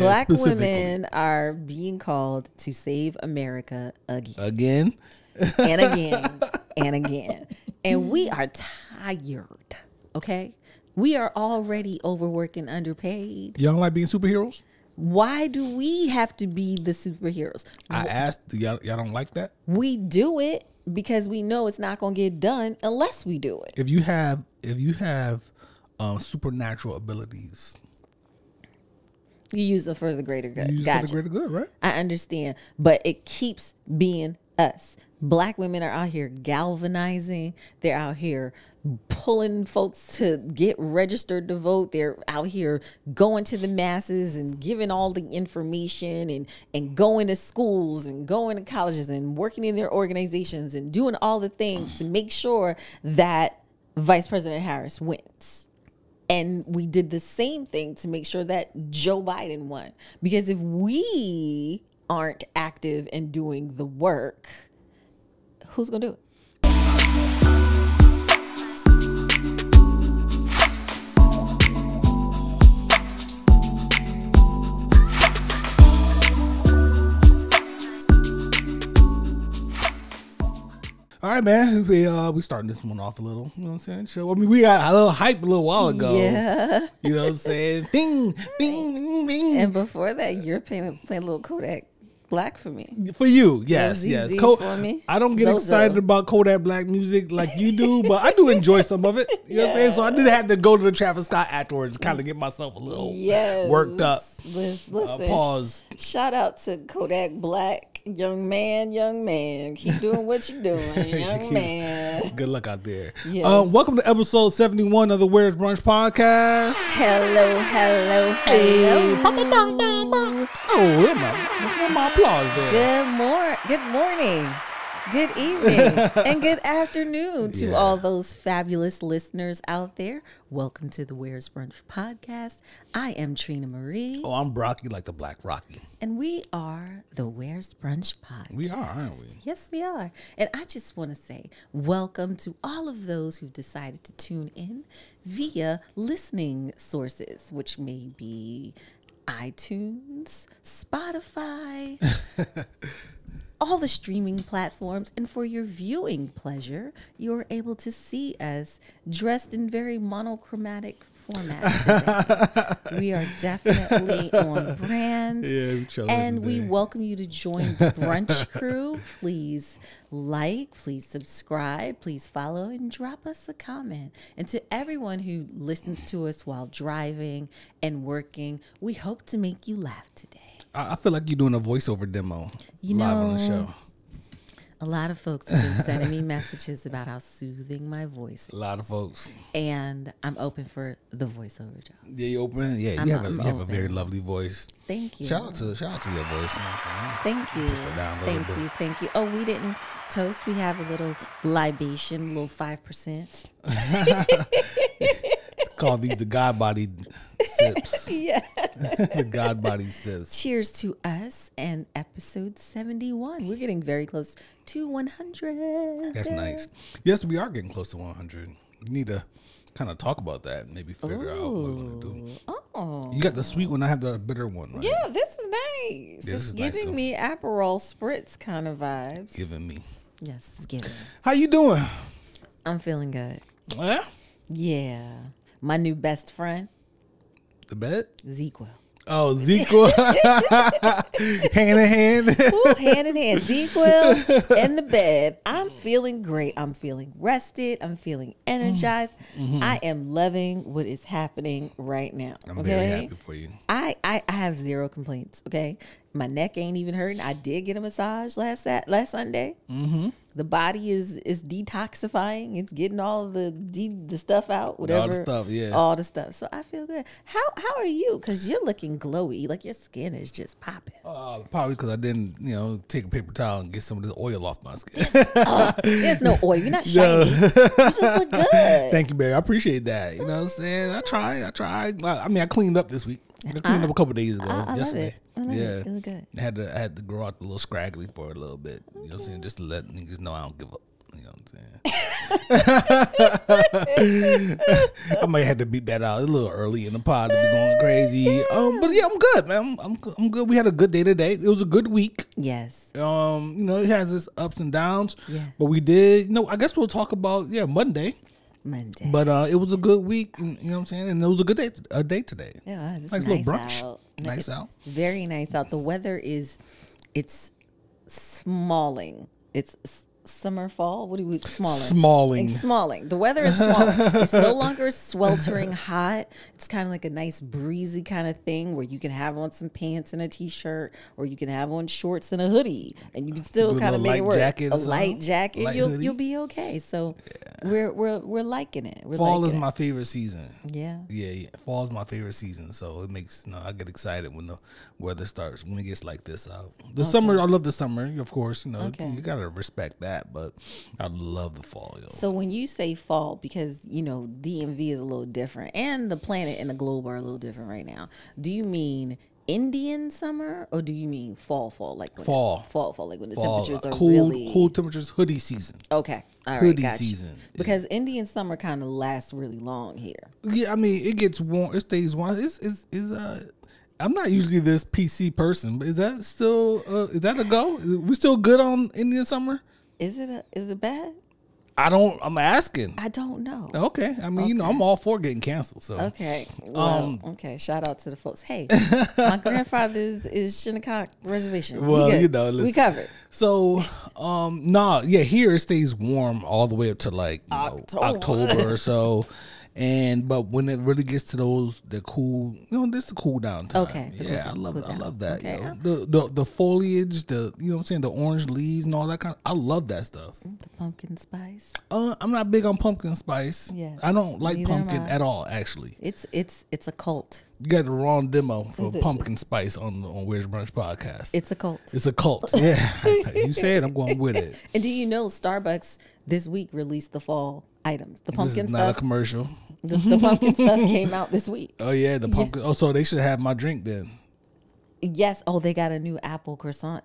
Black women are being called to save America again. And again and again. And we are tired, okay? We are already overworked and underpaid. Y'all don't like being superheroes? Why do we have to be the superheroes? I asked, y'all don't like that? We do it because we know it's not going to get done unless we do it. If you have supernatural abilities, you use them for the greater good. You use it for the greater good, right? I understand, but it keeps being us. Black women are out here galvanizing. They're out here pulling folks to get registered to vote. They're out here going to the masses and giving all the information and going to schools and going to colleges and working in their organizations and doing all the things to make sure that Vice President Harris wins. And we did the same thing to make sure that Joe Biden won. Because if we aren't active and doing the work, who's going to do it? All right, man. We starting this one off a little. You know what I'm saying? So, I mean, we got a little hype a little while ago. Yeah. You know what I'm saying? Bing, bing, bing, bing. And before that, you're playing a little Kodak Black for me. For you, yes, yes. For me. I don't get excited about Kodak Black music like you do, but I do enjoy some of it. You know what I'm saying? So I did have to go to the Travis Scott afterwards, kind of get myself a little worked up. Listen, Pause. Shout out to Kodak Black. Young man, keep doing what you're doing, young man. Good luck out there. Yes. Welcome to episode 71 of the Where's Brunch podcast. Hello. Hey. Oh, my applause there. Good morning. Good evening and good afternoon to all those fabulous listeners out there. Welcome to the Where's Brunch podcast. I am Trina Marie. Oh, I'm Brocky like the Black Rocky. And we are the Where's Brunch podcast. We are, aren't we? Yes, we are. And I just want to say welcome to all of those who decided to tune in via listening sources, which may be iTunes, Spotify, all the streaming platforms. And for your viewing pleasure, you're able to see us dressed in very monochromatic formats. We are definitely on brand. And we welcome you to join the brunch crew. Please like, please subscribe, please follow, and drop us a comment. And to everyone who listens to us while driving and working, we hope to make you laugh today. I feel like you're doing a voiceover demo live on the show. A lot of folks have been sending me messages about how soothing my voice is. A lot of folks. And I'm open for the voiceover job. Yeah, you open? Yeah, you have a very lovely voice. Thank you. Shout out to your voice. You know what I'm saying? Thank you. Thank you. Oh, we didn't toast. We have a little libation, a little 5%. Call these the God body sips. Yeah. The God body sips. Cheers to us and episode 71. We're getting very close to 100. That's nice. Yes, we are getting close to 100. We need to kind of talk about that and maybe figure out what we're going to do. Oh. You got the sweet one. I have the bitter one, right? Yeah, this is nice. It's giving me Aperol Spritz kind of vibes. Giving me. Yes, it's giving. How you doing? I'm feeling good. Yeah? Yeah. My new best friend. The bed? Zequel. Oh, Zequel. Hand in hand. Ooh, hand in hand. Zequel in the bed. I'm feeling great. I'm feeling rested. I'm feeling energized. I am loving what is happening right now. I'm very happy for you. I have zero complaints. Okay. My neck ain't even hurting. I did get a massage last Sunday. The body is detoxifying. It's getting all of the stuff out, whatever. All the stuff, yeah. All the stuff. So I feel good. How are you? Because you're looking glowy. Like your skin is just popping. Probably because I didn't, take a paper towel and get some of this oil off my skin. There's no oil. You're not shiny. You just look good. Thank you, baby. I appreciate that. You know what I'm saying? I tried. I mean, I cleaned up this week. I cleaned up a couple days ago. Yesterday. I love it. Feeling good. I had to grow out the little scraggly for a little bit. You know what I'm saying? Just to let niggas know I don't give up. what I'm saying? I might have to beat that out a little early in the pod to be going crazy. But yeah, I'm good, man. I'm good. We had a good day today. It was a good week. Yes. It has its ups and downs. Yeah. But we did, I guess we'll talk about Monday. But it was a good week, you know what I'm saying? And it was a good day today. Yeah, it's nice little brunch. Out. Nice out. Very nice out. The weather it's smalling. It's summer, fall. What do we smalling? Smalling. The weather is smalling. It's no longer sweltering hot. It's kind of like a nice breezy kind of thing where you can have on some pants and a t-shirt, or you can have on shorts and a hoodie, and you can still kind of make it work. A light jacket, you'll be okay. So we're liking it. Fall is my favorite season. Yeah. Yeah. Fall is my favorite season. So it makes I get excited when the weather starts, when it gets like this out. The summer, I love the summer, of course. You gotta respect that. But I love the fall. So when you say fall, because DMV is a little different, and the planet and the globe are a little different right now. Do you mean Indian summer, or do you mean fall? Like when fall, like when the temperatures are cool temperatures, hoodie season. Okay, all right, hoodie season. Because Indian summer kind of lasts really long here. Yeah, I mean it gets warm. It stays warm. I'm not usually this PC person, but is that still is that a go? We still good on Indian summer? Is it bad? I'm asking. I don't know. Okay. I mean, I'm all for getting canceled. So okay. Well, okay. Shout out to the folks. Hey, my grandfather is Shinnecock Reservation. Well, listen, we covered. So, here it stays warm all the way up to like October or so. But when it really gets to the cool, this is the cool down time. Okay. Yeah, I love that. Okay. The foliage, you know what I'm saying, the orange leaves and all that I love that stuff. The pumpkin spice. I'm not big on pumpkin spice. Yes. I don't like pumpkin at all, actually. It's a cult. You got the wrong demo for pumpkin spice on Where's Brunch podcast. It's a cult. It's a cult. Yeah. You say it, I'm going with it. And do you know Starbucks this week released the fall items? The pumpkin stuff. Not a commercial. The pumpkin stuff came out this week. Oh yeah, the pumpkin. Yeah. Oh, so they should have my drink then. Yes. Oh, they got a new apple croissant.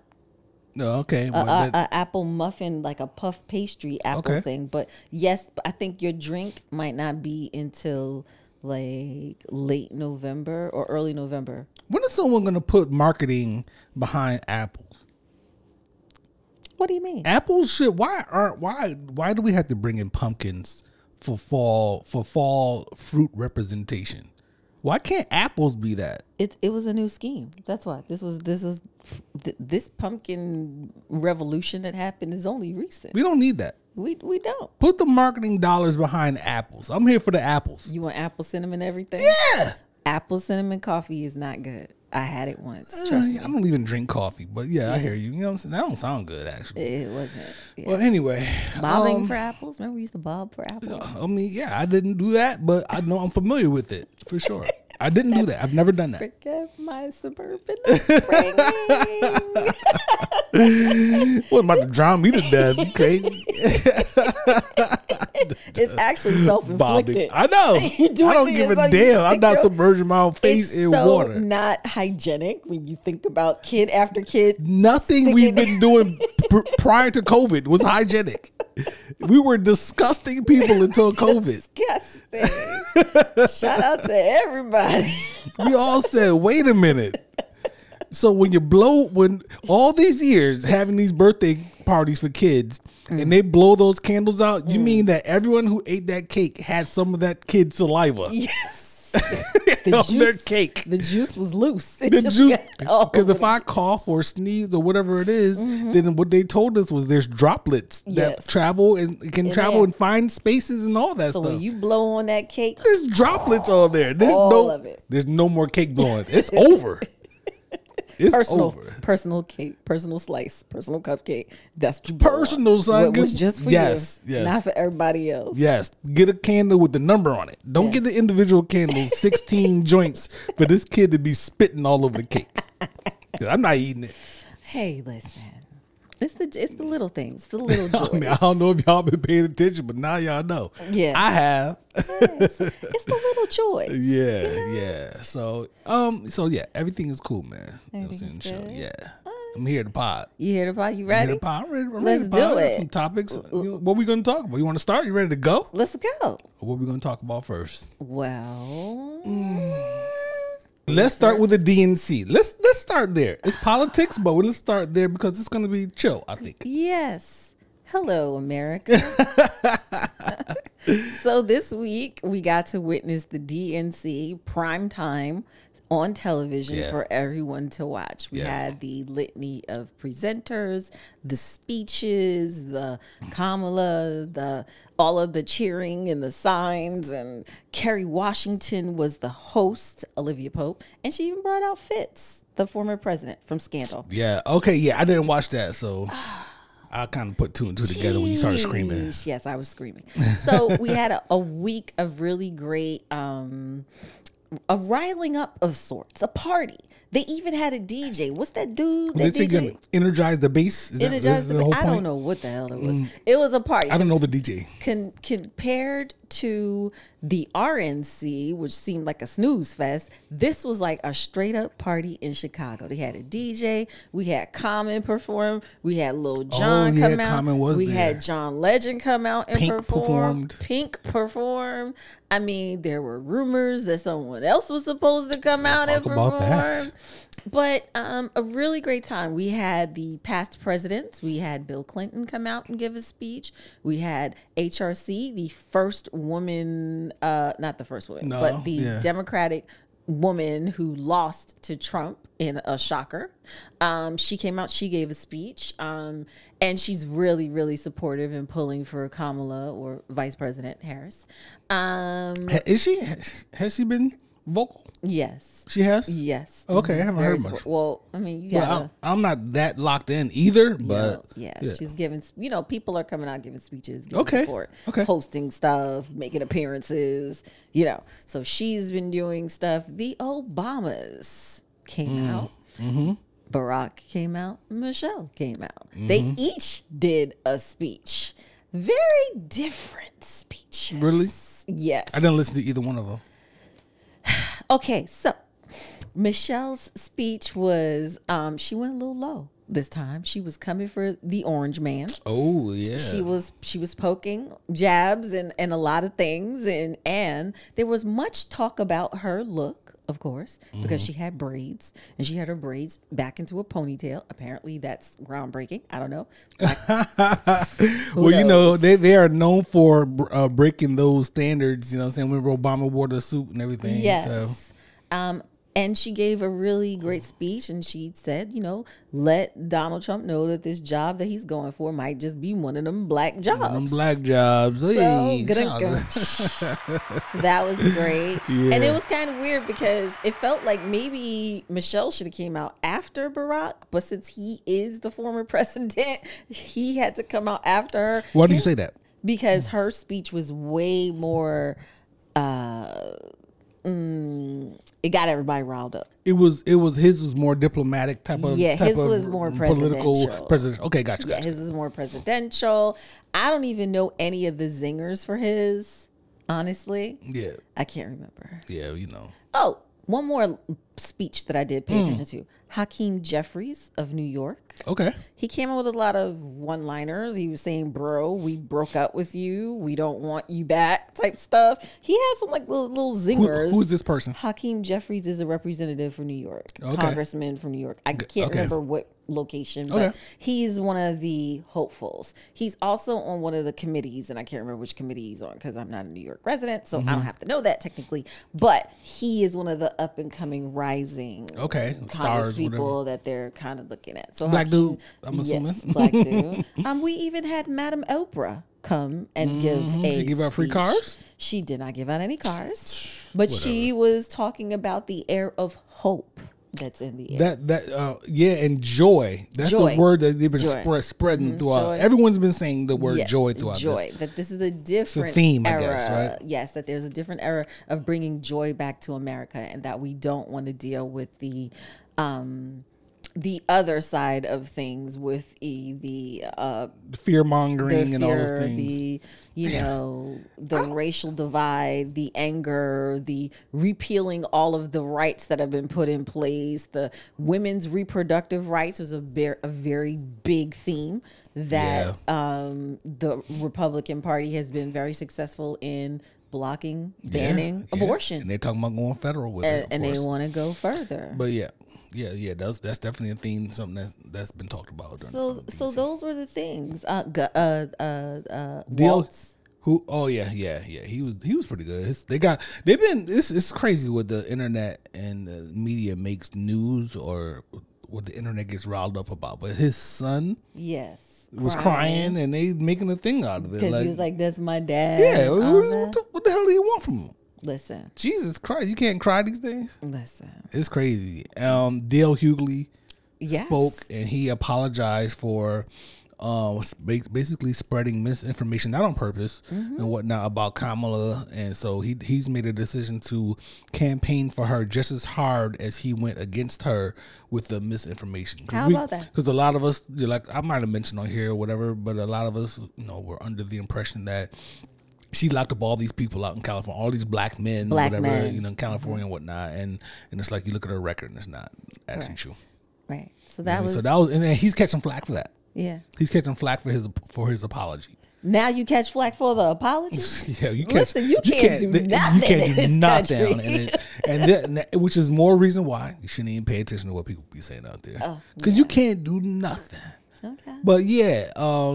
No, okay. A apple muffin, like a puff pastry apple thing. But yes, I think your drink might not be until like late November or early November. When is someone going to put marketing behind apples? What do you mean? Apples should. Why do we have to bring in pumpkins for fall fruit representation? Why can't apples be that? It was a new scheme. That's why this pumpkin revolution that happened is only recent. We don't need that. We don't. Put the marketing dollars behind apples. I'm here for the apples. You want apple cinnamon everything? Yeah. Apple cinnamon coffee is not good. I had it once. Trust me. I don't even drink coffee, but yeah, I hear you. You know what I'm saying? That don't sound good, actually. It wasn't. Yeah. Well, anyway. Bobbing for apples? Remember we used to bob for apples? I mean, yeah, I didn't do that, but I know I'm familiar with it, for sure. I didn't do that. I've never done that. Forget my suburban upbringing. What about to drown me to death? You crazy? It's actually self-inflicted. I know. I don't give a damn. I'm not submerging my own face in water. It's not hygienic when you think about kid after kid. Nothing we've been doing prior to COVID was hygienic. We were disgusting people until COVID. Disgusting. Shout out to everybody. We all said, wait a minute. So when all these years having these birthday parties for kids and they blow those candles out, you mean that everyone who ate that cake had some of that kid's saliva? Yes. On their cake. The juice was loose. Because if I cough or sneeze or whatever it is, then what they told us was there's droplets that travel and can travel and find spaces and all that stuff. So when you blow on that cake, there's droplets on there. There's of it. There's no more cake blowing. It's over. It's over. Personal cake, personal slice, personal cupcake. That's what you personal, son. What was just for you, not for everybody else. Yes, get a candle with the number on it. Don't get the individual candles, 16 joints for this kid to be spitting all over the cake. I'm not eating it. Hey, listen. It's the little things, the little joys. I mean, I don't know if y'all been paying attention, but now y'all know. Yeah, I have. It's the little joys. Yeah. So yeah, everything is cool, man. Everything's good. Yeah. I'm here to pod. You here to pod? You ready? I'm ready. Let's do it. Some topics. What we going to talk about? You want to start? You ready to go? Let's go. What we going to talk about first? Well, let's start with the DNC. Let's start there. It's politics, but let's start there because it's going to be chill, I think. Yes. Hello, America. So this week we got to witness the DNC prime time on television for everyone to watch. We had the litany of presenters, the speeches, the Kamala, all of the cheering and the signs, and Kerry Washington was the host, Olivia Pope, and she even brought out Fitz, the former president from Scandal. Yeah. Okay. Yeah, I didn't watch that, so I kind of put two and two together when you started screaming. Yes, I was screaming. So we had a week of really great a riling up of sorts, a party. They even had a DJ. What's that dude? That DJ? Energize the bass? Energize the bass. I don't know what the hell it was. It was a party. I don't know the DJ. Compared to the RNC, which seemed like a snooze fest, this was like a straight up party in Chicago. They had a DJ. We had Common perform. We had Lil Jon come out. Common was we had John Legend come out and perform. Pink performed. I mean, there were rumors that someone else was supposed to come out and perform. But a really great time. We had the past presidents. We had Bill Clinton come out and give a speech. We had HRC, the first woman, not the first woman, but the Democratic woman who lost to Trump in a shocker. She came out, she gave a speech, and she's really, really supportive and pulling for Kamala or Vice President Harris. Is she? Has she been vocal? Yes. She has? Yes. Okay, I haven't heard much. Well, I mean, you gotta... I'm not that locked in either, but... Yeah, she's giving... people are coming out giving speeches, giving support, hosting stuff, making appearances, So she's been doing stuff. The Obamas came out. Barack came out. Michelle came out. They each did a speech. Very different speeches. Really? Yes. I didn't listen to either one of them. Okay, so Michelle's speech was, she went a little low this time. She was coming for the orange man. Oh, yeah. She was poking jabs and a lot of things. And there was much talk about her look, of course, because she had braids and she had her braids back into a ponytail. Apparently that's groundbreaking. I don't know. Well, they are known for breaking those standards, when Obama wore the suit and everything. Yes. So. And she gave a really great speech, and she said, let Donald Trump know that this job that he's going for might just be one of them black jobs. One of them black jobs. So that was great. Yeah. And it was kind of weird because it felt like maybe Michelle should have came out after Barack, but since he is the former president, he had to come out after her. Why do you say that? Because her speech was way more... it got everybody riled up. His was more diplomatic type of his was more political presidential. Okay, gotcha. His is more presidential. I don't even know any of the zingers for his, honestly. Yeah, I can't remember. Yeah, Oh, one more speech that I did pay attention to. Hakeem Jeffries of New York. Okay. He came up with a lot of one-liners. He was saying, bro, we broke up with you. We don't want you back type stuff. He had some like little zingers. Who's this person? Hakeem Jeffries is a representative from New York. Congressman from New York. I can't remember what location, but he's one of the hopefuls. He's also on one of the committees, and I can't remember which committee he's on because I'm not a New York resident, so I don't have to know that technically. But he is one of the up-and-coming rising stars, people that they're kind of looking at. So black dude, I'm assuming. Yes, black dude. We even had Madam Oprah come and give a She give out free cars? She did not give out any cars, but she was talking about the air of hope that's in the air. And joy. That's the word that they've been spreading throughout. Joy. Everyone's been saying the word joy throughout this. That this is a different theme, era. I guess, right? Yes, that there's a different era of bringing joy back to America, and that we don't want to deal with the the other side of things with the fear mongering and all those things. The the racial divide, the anger, the repealing all of the rights that have been put in place. The women's reproductive rights was a very big theme that the Republican Party has been very successful in blocking, banning abortion. And they're talking about going federal with it. And they want to go further. But that's definitely a theme, something that's been talked about. So those were the things. Waltz. Who? Oh yeah. He was pretty good. It's crazy what the internet and the media makes news or what the internet gets riled up about. But his son, was crying and they making a thing out of it. Because he was like, "That's my dad." Yeah. What the hell do you want from him? Listen, Jesus Christ, you can't cry these days. Listen, it's crazy. Dale Hughley spoke and he apologized for basically spreading misinformation, not on purpose and whatnot, about Kamala, and so he's made a decision to campaign for her just as hard as he went against her with the misinformation. How about that? Because a lot of us, like I might have mentioned on here or whatever, but a lot of us, were under the impression that she locked up all these people out in California, all these black men, in California and whatnot, and it's like you look at her record and it's not actually true. Right. So that was, and then he's catching flack for that. Yeah, he's catching flack for his apology. Now you catch flack for the apology. Yeah, you can't do nothing. You can't do nothing, and which is more reason why you shouldn't even pay attention to what people be saying out there, because you can't do nothing. Okay. But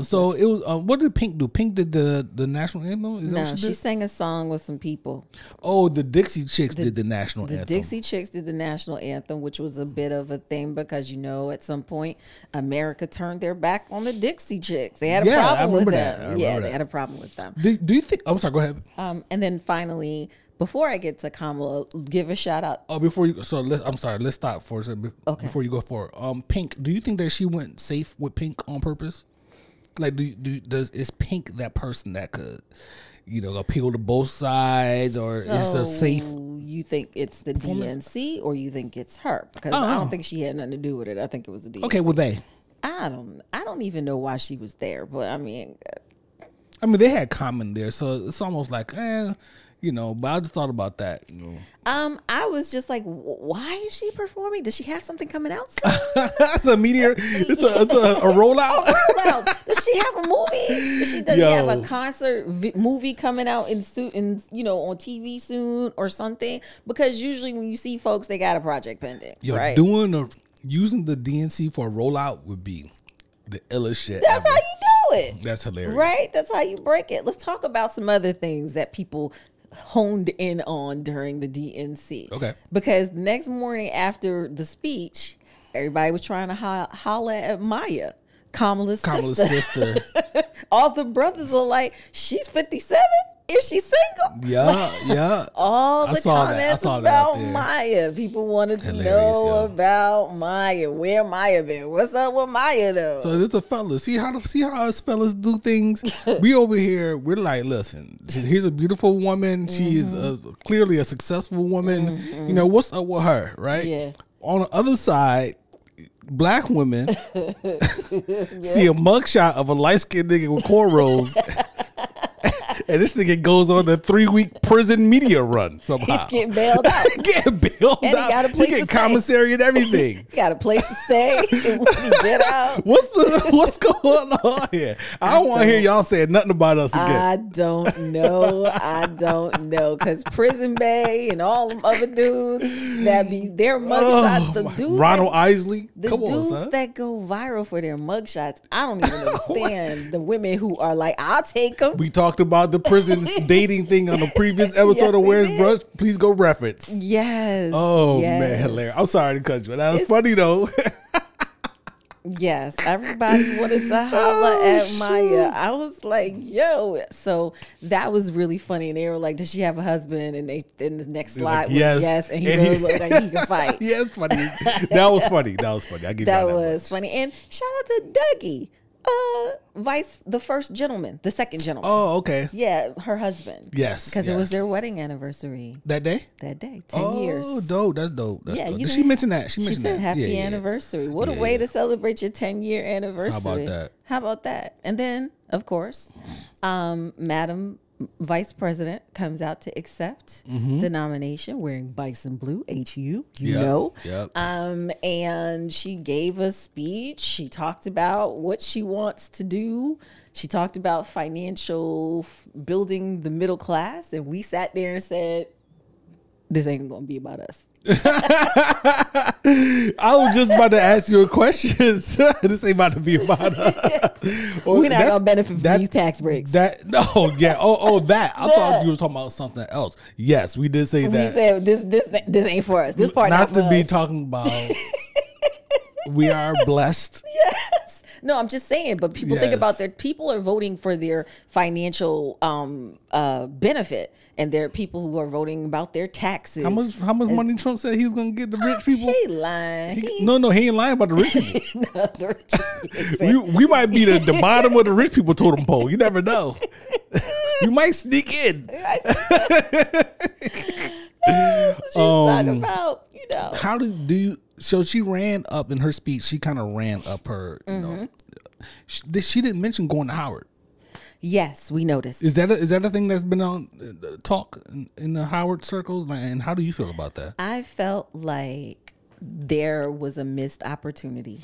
so it was. What did Pink do? Pink did the national anthem. Is that what she sang a song with some people. Oh, the Dixie Chicks did the national anthem. The Dixie Chicks did the national anthem, which was a bit of a thing because at some point America turned their back on the Dixie Chicks. They had a problem with them. They had a problem with them. Do you think? I'm sorry. Go ahead. And then finally, before I get to Kamala, give a shout out. Oh, before you, I'm sorry. Let's stop for a second. Okay. Before you go forward, Pink. Do you think that she went safe with Pink on purpose? Like, is Pink that person that could, appeal to both sides, or is a safe? You think it's the DNC, or you think it's her? Because I don't think she had nothing to do with it. I think it was the DNC. Okay, well they. I don't even know why she was there, but I mean, they had Common there, so it's almost like, but I just thought about that. I was just like, why is she performing? Does she have something coming out soon? The meteor. It's a rollout. Does she have a movie? Does she have a concert movie coming out on TV soon or something? Because usually when you see folks, they got a project pending. Right? Using the DNC for a rollout would be the illest shit. That's ever. How you do it. That's hilarious. Right? That's how you break it. Let's talk about some other things that people honed in on during the DNC. Okay. Because next morning after the speech, everybody was trying to holla at Maya, Kamala's sister. All the brothers are like, she's 57? Is she single? Yeah. All the comments about Maya. People wanted to know about Maya. Where Maya been? What's up with Maya though? So this is a fella. See how us fellas do things. We over here. We're like, listen. Here's a beautiful woman. She is clearly a successful woman. What's up with her, right? Yeah. On the other side, black women see a mugshot of a light skinned nigga with cornrows. And this nigga goes on a 3-week prison media run somehow. He's getting bailed out. And he got a place to stay. Commissary and everything. He got a place to stay. When he get out. What's going on here? I don't want to hear y'all saying nothing about us again. I don't know. Because Prison Bay and all them other dudes that be their mugshots. The dudes Ronald Isley. Come on, dudes son. That go viral for their mugshots. I don't even understand the women who are like, I'll take them. We talked about the prison dating thing on the previous episode of Where's Brunch. Please go reference. Yes. Oh man, hilarious. I'm sorry to cut you, but that was funny though. Yes, everybody wanted to holler at Maya. I was like, yo. So that was really funny. And they were like, does she have a husband? And in the next slide was yes. And he really looked like he could fight. Yeah, it's funny. That was funny. I give that was funny. And shout out to Dougie. the first gentleman, the second gentleman. Oh, okay. Yeah, her husband. Yes. Because it was their wedding anniversary. That day? That day. 10 years. Oh, dope. That's dope. That's dope. Did she mention that? She said happy anniversary. What a way to celebrate your 10-year anniversary. How about that? And then, of course, Madam Vice President comes out to accept the nomination wearing bison blue, HU, you know. Yep. And she gave a speech. She talked about what she wants to do. She talked about building the middle class. And we sat there and said, this ain't going to be about us. I was just about to ask you a question. This ain't about to be about us. We're not gonna benefit from these tax breaks. That I thought you were talking about something else. Yes, we did say that. We said this ain't for us. This part not to be us. Talking about. We are blessed. Yes. No, I'm just saying. But people think about people are voting for their financial benefit. And there are people who are voting about their taxes. How much money Trump said he was going to get the rich people? He lying. No, he ain't lying about the rich people. No, the rich people. we might be the bottom of the rich people totem pole. You never know. You might sneak in. That's what she's talking about, you know. How do you? So she ran up in her speech. She kind of ran up her. You know, she didn't mention going to Howard. Yes, we noticed. Is that a thing that's been on talk in the Howard circles? And how do you feel about that? I felt like there was a missed opportunity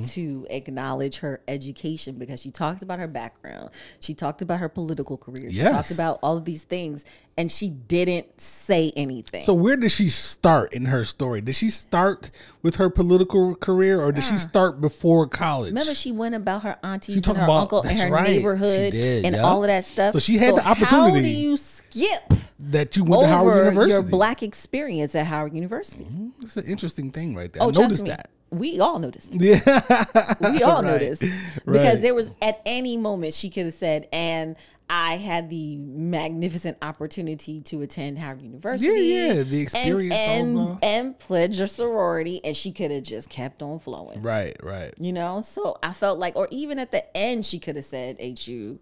to acknowledge her education, because she talked about her background. She talked about her political career. She talked about all of these things, and she didn't say anything. So where did she start in her story? Did she start with her political career, or did she start before college? Remember, she went about her aunties and her uncle and her neighborhood and all of that stuff. So she had the opportunity. How do you skip that you went to Howard University? Your black experience at Howard University. It's an interesting thing right there. Oh, I noticed that. We all noticed. Yeah. We all noticed. Because there was, at any moment, she could have said, and I had the magnificent opportunity to attend Howard University. Yeah, the experience. And pledge a sorority, and she could have just kept on flowing. Right. You know? So I felt like, or even at the end, she could have said HU,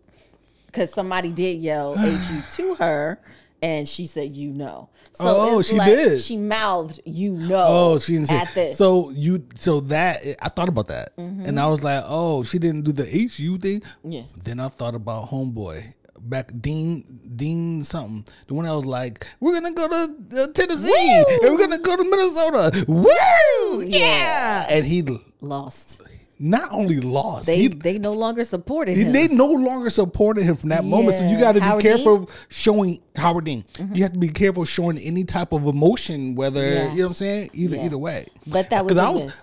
because somebody did yell HU to her. And she said, you know. So she did. She mouthed, you know. Oh, she didn't say at this. So that I thought about that, and I was like, oh, she didn't do the HU thing. Yeah. Then I thought about homeboy back, Dean something, the one that was like, we're gonna go to Tennessee. Woo! And we're gonna go to Minnesota. Woo! Yeah. And he lost. Not only lost, they no longer supported him. They no longer supported him from that moment. So you got to be careful showing Howard Dean. You have to be careful showing any type of emotion, whether you know what I'm saying. Either way. But that was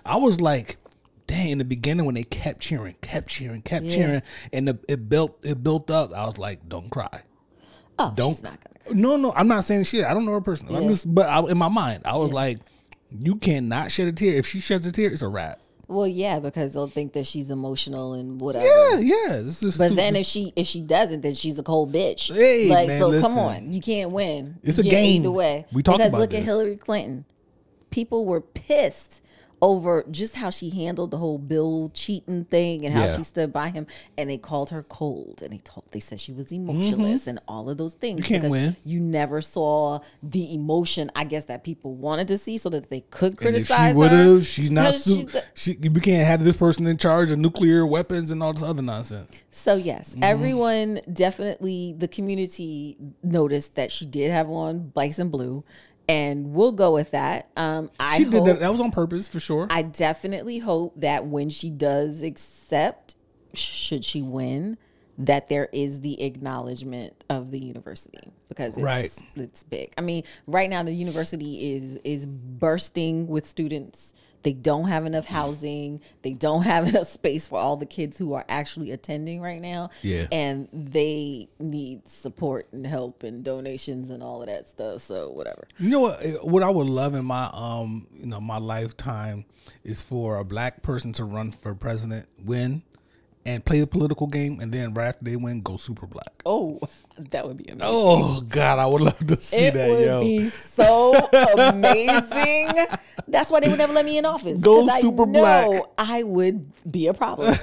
I was like, dang! In the beginning when they kept cheering, and it built up. I was like, don't cry. Oh, she's not gonna cry. No, I'm not saying shit. I don't know her personally. But in my mind, I was like, you cannot shed a tear. If she sheds a tear, it's a wrap. Well, yeah, because they'll think that she's emotional and whatever. Yeah. But then if she doesn't, then she's a cold bitch. Hey, like, man, so listen. come on, you can't win. It's a game. Either way. We talked about look this. at Hillary Clinton. People were pissed over just how she handled the whole Bill cheating thing and how she stood by him, and they called her cold, and they said she was emotionless and all of those things. You can't win. You never saw the emotion, I guess, that people wanted to see, so that they could criticize her. She's not. We can't have this person in charge of nuclear weapons and all this other nonsense. So yes, everyone definitely, the community noticed that she did have on bison blue. And we'll go with that. She did that. That was on purpose, for sure. I definitely hope that when she does accept, should she win, that there is the acknowledgement of the university, because it's big. I mean, right now the university is bursting with students. They don't have enough housing. They don't have enough space for all the kids who are actually attending right now. Yeah. And they need support and help and donations and all of that stuff. So whatever. You know what I would love in my my lifetime is for a black person to run for president, win, and play the political game, and then right after they win, go super black. Oh, that would be amazing. Oh God, I would love to see that. It would be so amazing. That's why they would never let me in office. Go super black. I would be a problem.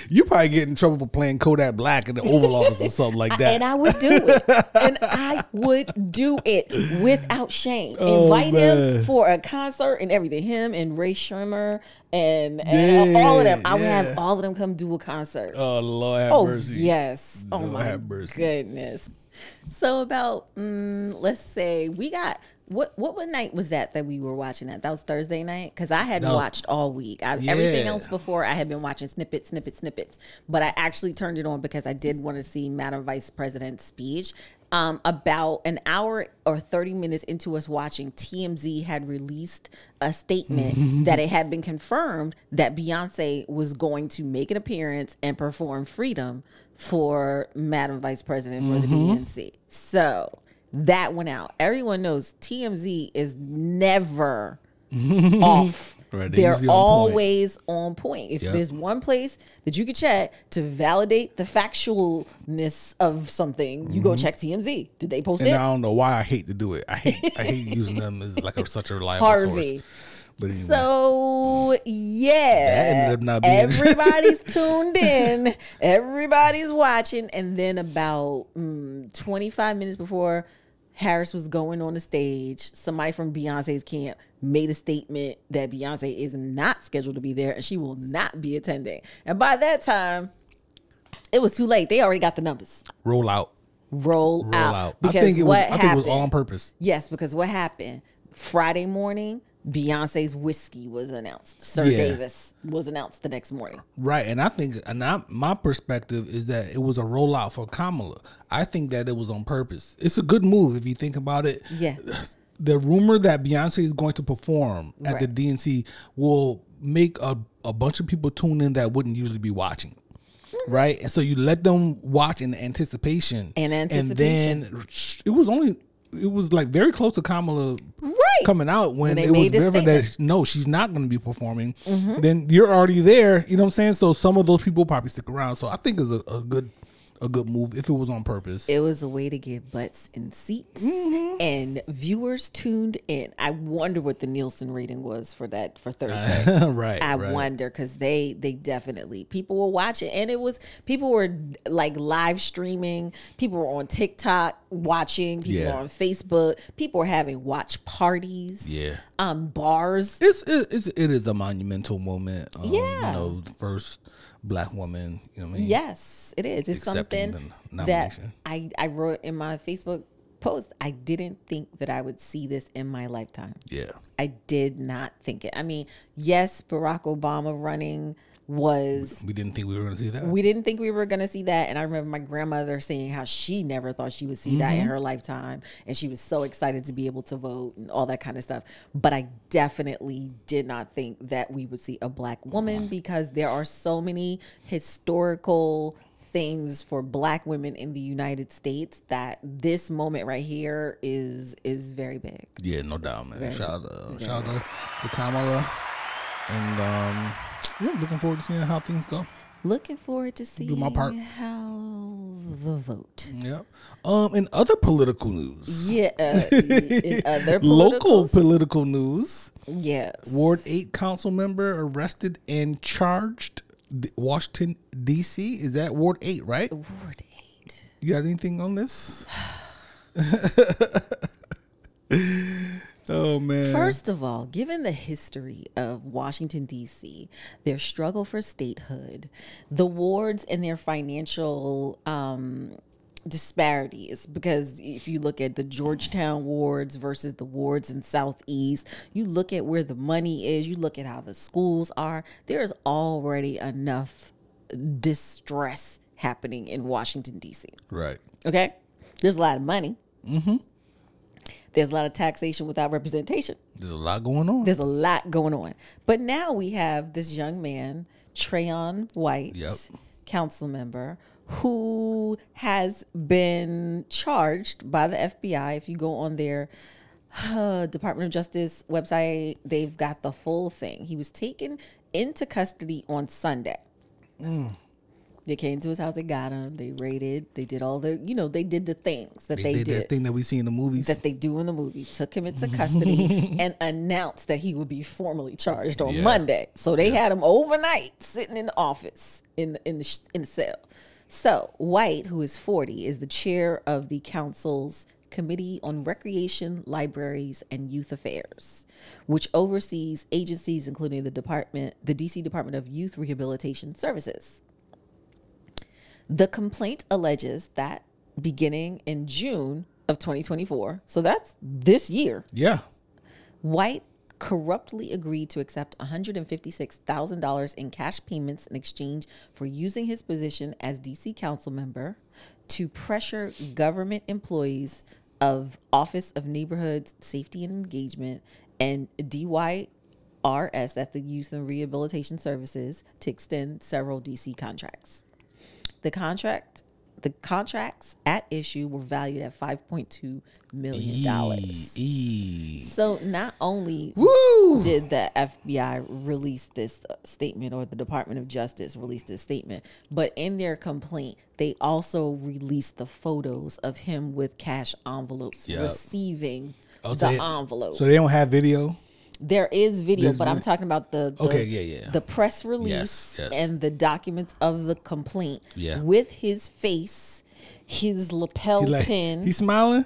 You probably get in trouble for playing Kodak Black in the Oval Office or something like that. And I would do it. And I would do it without shame. Invite him for a concert and everything. Him and Ray Shermer and all of them. I would have all of them come do a concert. Oh, Lord have mercy. Yes. Lord my have mercy. goodness. So about, let's say we got, what night was that we were watching that? That was Thursday night? Because I hadn't watched all week. Everything else before, I had been watching snippets. But I actually turned it on because I did want to see Madam Vice President's speech. About an hour or 30 minutes into us watching, TMZ had released a statement that it had been confirmed that Beyonce was going to make an appearance and perform Freedom for Madam Vice President for the DNC. So that went out. Everyone knows TMZ is never off. Right, they're always on point. If there's one place that you could check to validate the factualness of something, you go check TMZ. Did they post it? And I don't know why I hate to do it. I hate using them as like such a reliable source. But anyway. So yeah, everybody's tuned in. Everybody's watching. And then about 25 minutes before Harris was going on the stage, somebody from Beyonce's camp made a statement that Beyonce is not scheduled to be there and she will not be attending. And by that time, it was too late. They already got the numbers. Roll out. Because I think it was all on purpose. Yes, because what happened? Friday morning, Beyonce's Whisky was announced. Sir Davis was announced the next morning. Right. And I think, my perspective is that it was a rollout for Kamala. I think that it was on purpose. It's a good move if you think about it. Yeah. The rumor that Beyonce is going to perform at the DNC will make a bunch of people tune in that wouldn't usually be watching. Right. And so you let them watch in anticipation. And then it was like very close to Kamala coming out when it was different that no, she's not going to be performing. Then you're already there. You know what I'm saying? So some of those people probably stick around. So I think it's a good move if it was on purpose. It was a way to get butts in seats and viewers tuned in. I wonder what the Nielsen rating was for that for Thursday. I wonder because they definitely, people were watching, and people were like live streaming. People were on TikTok watching. People were on Facebook. People were having watch parties. Bars. It is a monumental moment. You know, the first Black woman, you know what I mean? Yes, it is. It's something that I wrote in my Facebook post. I didn't think that I would see this in my lifetime. Yeah. I did not think it. I mean, yes, Barack Obama running was... We didn't think we were going to see that? We didn't think we were going to see that. And I remember my grandmother saying how she never thought she would see that in her lifetime. And she was so excited to be able to vote and all that kind of stuff. But I definitely did not think that we would see a Black woman because there are so many historical things for Black women in the United States that this moment right here is very big. Yeah, no doubt, man. Shout out to Kamala. And looking forward to seeing how things go. Looking forward to seeing my part. How the vote. Yep. In other political news. In other local political news. Yes. Ward 8 council member arrested and charged. Washington, D.C. Is that Ward 8, right? Ward 8. You got anything on this? Oh, man. First of all, given the history of Washington, D.C., their struggle for statehood, the wards and their financial disparities, because if you look at the Georgetown wards versus the wards in Southeast, you look at where the money is, you look at how the schools are, there's already enough distress happening in Washington, D.C. Right. Okay? There's a lot of money. There's a lot of taxation without representation. There's a lot going on. There's a lot going on. But now we have this young man, Trayon White, Councilmember, who has been charged by the FBI. If you go on their Department of Justice website, they've got the full thing. He was taken into custody on Sunday. They came to his house. They got him. They raided. They did all the, they did the things that they did. That thing that we see in the movies. That they do in the movies. Took him into custody and announced that he would be formally charged on Monday. So they had him overnight sitting in the office in the cell. So White, who is 40, is the chair of the council's Committee on Recreation, Libraries, and Youth Affairs, which oversees agencies including the DC Department of Youth Rehabilitation Services. The complaint alleges that beginning in June of 2024, so that's this year, White corruptly agreed to accept $156,000 in cash payments in exchange for using his position as DC council member to pressure government employees of Office of Neighborhood Safety and Engagement and DYRS, that's the Youth and Rehabilitation Services, to extend several DC contracts. The contracts at issue were valued at $5.2 million. So not only did the FBI release this statement, or the Department of Justice release this statement, but in their complaint, they also released the photos of him with cash envelopes receiving the envelope. So they don't have video? There is video, but I'm talking about the press release yes. and the documents of the complaint with his face, his lapel pin. He's smiling?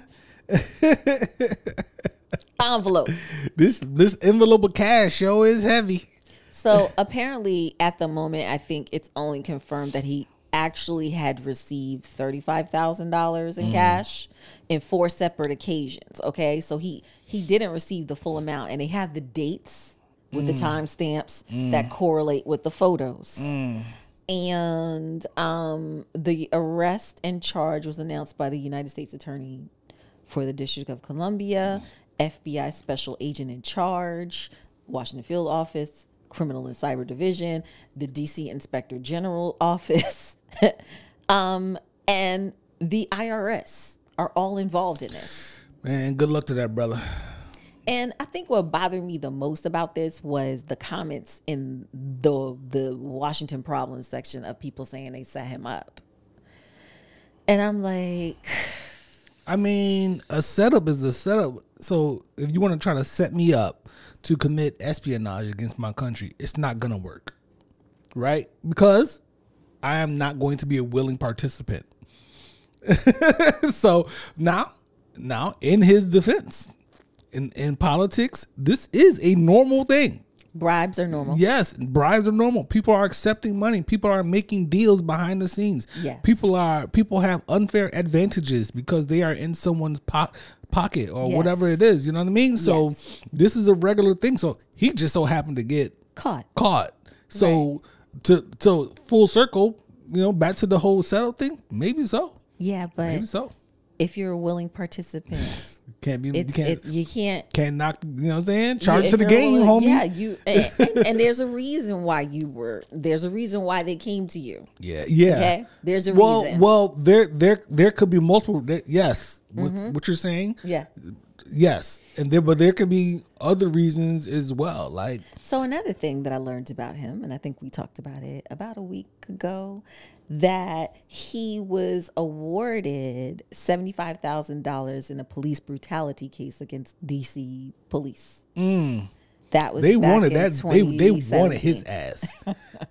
Envelope. This envelope of cash, is heavy. So apparently at the moment, I think it's only confirmed that he actually had received $35,000 in cash in 4 separate occasions. Okay, so he didn't receive the full amount, and they have the dates with the timestamps that correlate with the photos. And the arrest and charge was announced by the United States Attorney for the District of Columbia, FBI Special Agent in Charge, Washington Field Office, Criminal and Cyber Division, the DC Inspector General Office, and the IRS are all involved in this. Man, good luck to that brother. And I think what bothered me the most about this was the comments in the Washington Problems section of people saying they set him up. And I'm like, I mean, a setup is a setup. So if you want to try to set me up to commit espionage against my country, it's not going to work. Right? Because I am not going to be a willing participant. So now in his defense, in politics, this is a normal thing. Bribes are normal. Yes, bribes are normal. People are accepting money. People are making deals behind the scenes. Yes. People have unfair advantages because they are in someone's pocket or whatever it is. You know what I mean? So this is a regular thing. So he just so happened to get caught. So to full circle, back to the whole settle thing. Maybe so. Yeah, but maybe so. If you're a willing participant. You can't knock, you know what I'm saying? Charge to the game, homie. Yeah, and there's a reason why there's a reason why they came to you. Yeah. Okay? There's a reason. Well, there could be multiple, yes, what you're saying. Yeah. Yes. But there could be other reasons as well. Like, so another thing that I learned about him, and I think we talked about it about a week ago, that he was awarded $75,000 in a police brutality case against DC police. That was they wanted his ass.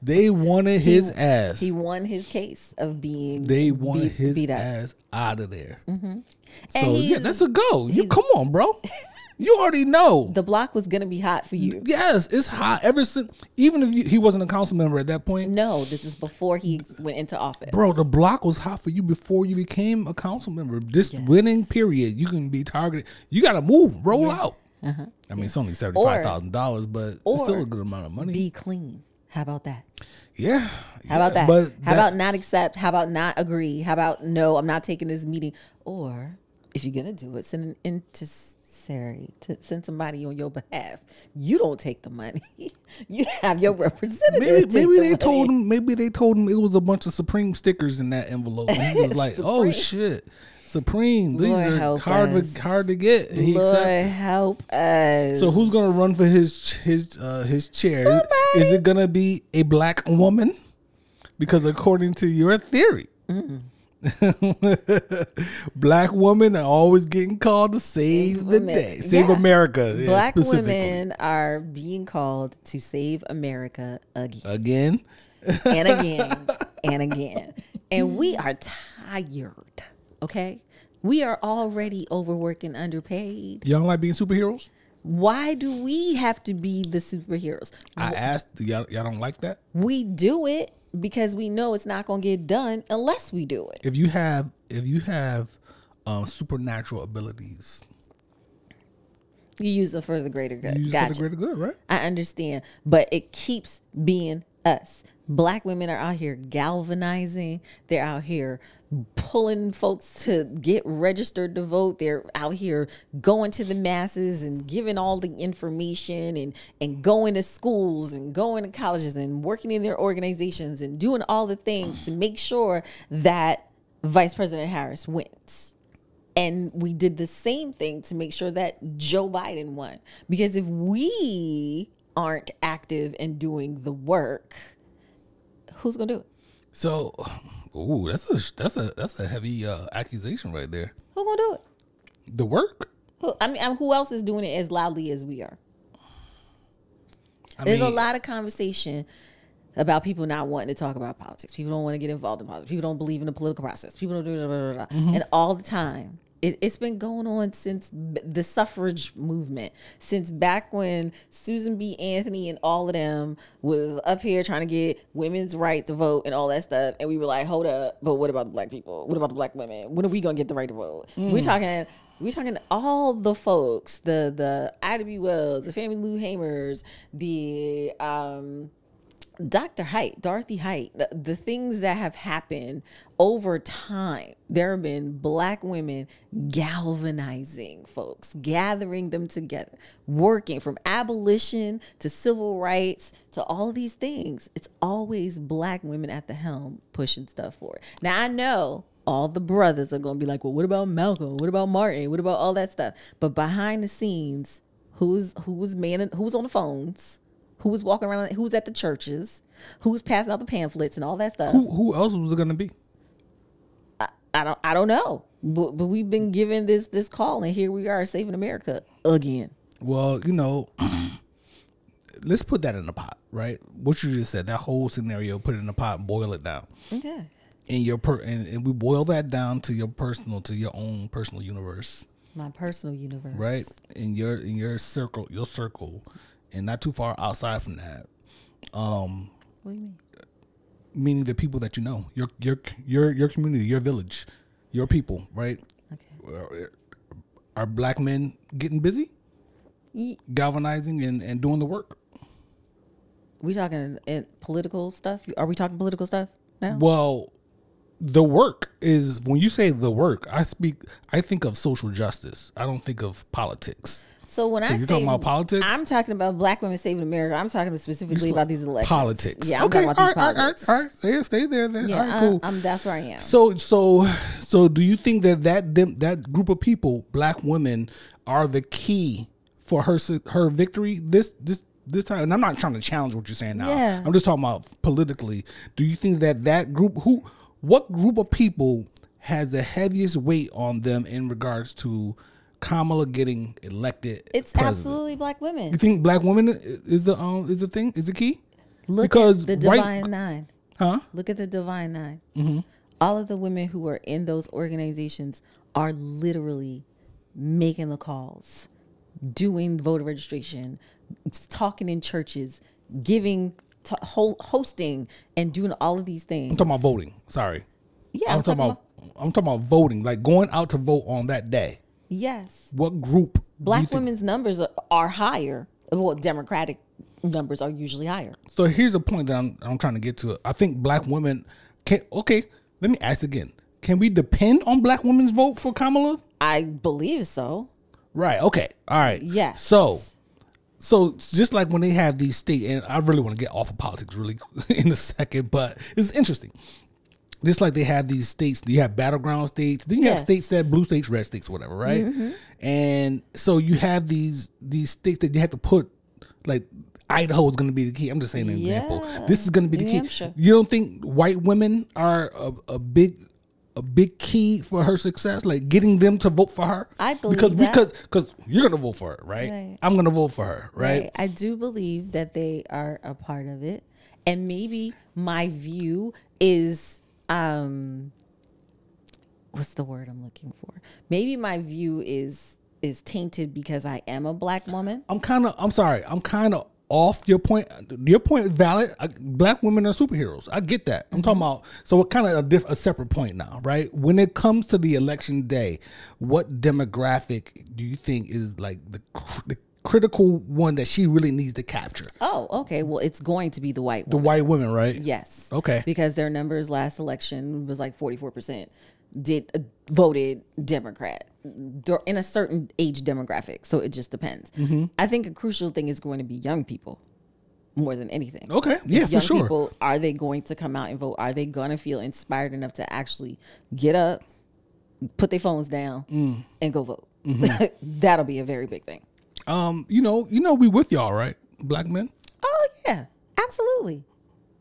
They wanted his ass. He won his case of being his ass out of there. So that's a go. Come on, bro. You already know the block was gonna be hot for you. Yes, it's hot ever since. Even if he wasn't a council member at that point. No, this is before he went into office. Bro, the block was hot for you before you became a council member. This winning period, you can be targeted. You got to roll out. I mean, it's only $75,000, but it's still a good amount of money. Be clean. How about that? Yeah. How about that? But how about not accept? How about not agree? How about no, I'm not taking this meeting? Or if you're gonna do it, send an intercessory to send somebody on your behalf. You don't take the money. You have your representative. Maybe they told him. Maybe they told him it was a bunch of Supreme stickers in that envelope. And he was like, "Oh shit." Supreme, these are hard to get. Lord help us. So who's gonna run for his chair? Somebody. Is it gonna be a black woman? Because according to your theory, black women are always getting called to save the day, save America. Black women are being called to save America again and again and again. And we are tired, okay? We are already overworked and underpaid. Y'all don't like being superheroes? Why do we have to be the superheroes? I asked, y'all don't like that? We do it because we know it's not going to get done unless we do it. If you have supernatural abilities, you use them for the greater good. You use it for the greater good, right? I understand, but it keeps being us. Black women are out here galvanizing. They're out here pulling folks to get registered to vote. They're out here going to the masses and giving all the information and going to schools and going to colleges and working in their organizations and doing all the things to make sure that Vice President Harris wins. And we did the same thing to make sure that Joe Biden won. Because if we aren't active and doing the work, who's gonna do it? So, ooh, that's a heavy accusation right there. Who's gonna do it? The work? Who else is doing it as loudly as we are? There's a lot of conversation about people not wanting to talk about politics. People don't want to get involved in politics. People don't believe in the political process. People don't do blah, blah, blah, blah. And all the time. It's been going on since the suffrage movement, since back when Susan B. Anthony and all of them was up here trying to get women's right to vote and all that stuff. And we were like, hold up, but what about the black people? What about the black women? When are we going to get the right to vote? We're talking all the folks, the Ida B. Wells, the Fannie Lou Hamers, the Dorothy Height, the things that have happened over time. There have been black women galvanizing folks, gathering them together, working from abolition to civil rights to all these things. It's always black women at the helm pushing stuff forward. Now, I know all the brothers are going to be like, well, what about Malcolm? What about Martin? What about all that stuff? But behind the scenes, who's on the phones? Who was walking around? Who was at the churches? Who was passing out the pamphlets and all that stuff? Who else was it going to be? I don't know. But we've been given this call, and here we are saving America again. Well, let's put that in the pot, right? What you just said, that whole scenario, put it in the pot and boil it down. Okay. And we boil that down to your own personal universe. My personal universe. Right? In your circle, and not too far outside from that. What do you mean? Meaning the people that you know, your community, your village, your people, right? Okay. Are black men getting busy? Galvanizing and doing the work? We talking political stuff? Are we talking political stuff now? Well, the work is, when you say the work, I think of social justice. I don't think of politics. So when you're talking about politics, I'm talking about black women saving America. I'm talking specifically about these elections. Politics. Yeah, I'm talking about these politics. All right. Stay there then. Yeah, all right, cool. That's where I am. So do you think that group of people, black women, are the key for her victory this time? And I'm not trying to challenge what you're saying now. Yeah. I'm just talking about politically. Do you think that group, what group of people has the heaviest weight on them in regards to Kamala getting elected? It's president? Absolutely black women. You think black women is the thing? Is the key? Look at the Divine Nine. Huh? Look at the Divine Nine. Mm-hmm. All of the women who are in those organizations are literally making the calls, doing voter registration, talking in churches, hosting, and doing all of these things. I'm talking about voting. Sorry. Yeah, I'm talking about voting, like going out to vote on that day. Yes. What group? Black women's numbers are higher. Well, Democratic numbers are usually higher. So here's a point that I'm trying to get to. I think black women can. Okay, let me ask again. Can we depend on black women's vote for Kamala? I believe so. Right. Okay. All right. Yes. So just like when they have these state, and I really want to get off of politics really in a second, but it's interesting. Just like they have these states, you have battleground states, then you have states that blue states, red states, whatever, right? Mm-hmm. And so you have these states that you have to put, like, Idaho is going to be the key. I'm just saying an example. This is going to be the key. Hampshire. You don't think white women are a big key for her success, like getting them to vote for her? I believe because you're going to vote for her, right? I'm going to vote for her, right? I do believe that they are a part of it, and maybe my view is what's the word I'm looking for? Maybe my view is tainted because I am a black woman. I'm kind of off your point. Your point is valid. Black women are superheroes. I get that. I'm talking about, so it kind of a separate point now, right? When it comes to the election day, what demographic do you think is like the critical one that she really needs to capture? Oh, okay. Well, it's going to be the white women. The white women, right? Yes. Okay. Because their numbers last election was like 44% voted Democrat. They're in a certain age demographic, so it just depends. I think a crucial thing is going to be young people more than anything. Okay, yeah, for sure. People, are they going to come out and vote? Are they going to feel inspired enough to actually get up, put their phones down, and go vote? That'll be a very big thing. You know, we with y'all, right? Black men. Oh yeah, absolutely.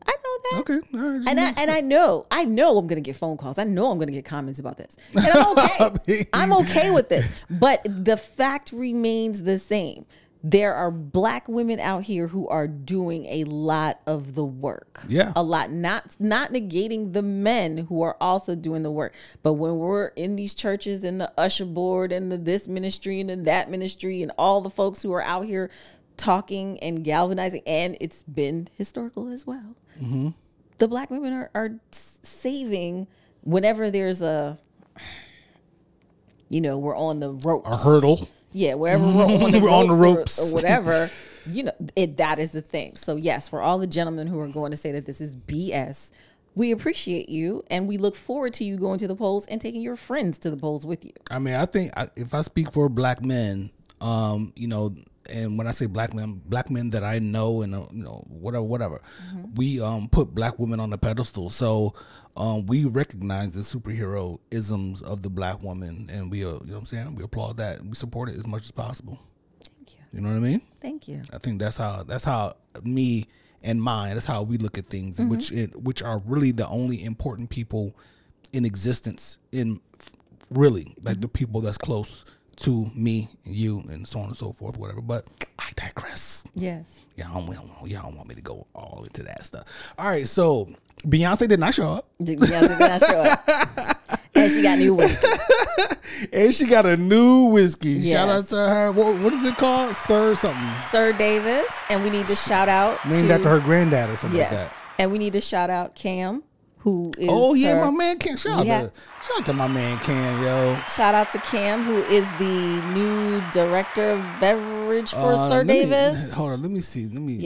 I know that. Okay. All right, and I know I'm gonna get phone calls. I know I'm gonna get comments about this. And I'm okay. I'm okay with this. But the fact remains the same. There are black women out here who are doing a lot of the work. Yeah. A lot. Not negating the men who are also doing the work. But when we're in these churches and the usher board and this ministry and that ministry and all the folks who are out here talking and galvanizing, and it's been historical as well. The black women are saving whenever there's we're on the ropes. A hurdle. Yeah, wherever we're on the ropes or whatever, that is the thing. So yes, for all the gentlemen who are going to say that this is BS, we appreciate you, and we look forward to you going to the polls and taking your friends to the polls with you. I mean, I think if I speak for black men, and when I say black men that I know and whatever, we put black women on the pedestal. So we recognize the superhero isms of the black woman, and we what I'm saying, we applaud that. We support it as much as possible. Thank you. You know what I mean? Thank you. I think that's how me and mine. That's how we look at things, which are really the only important people in existence. In really like the people that's close to me and you and so on and so forth, whatever. But I digress. Yes. Y'all don't want me to go all into that stuff. All right, so Beyonce did not show up. And she got new whiskey. And she got a new whiskey. Yes. Shout out to her. What is it called? Sir something. Sir Davis. And we need to shout out named after her granddad or something like that. And we need to shout out Cam, who is my man Cam. Shout out to my man Cam, yo. Shout out to Cam, who is the new director of beverage for Sir Davis. Hold on, let me see. He's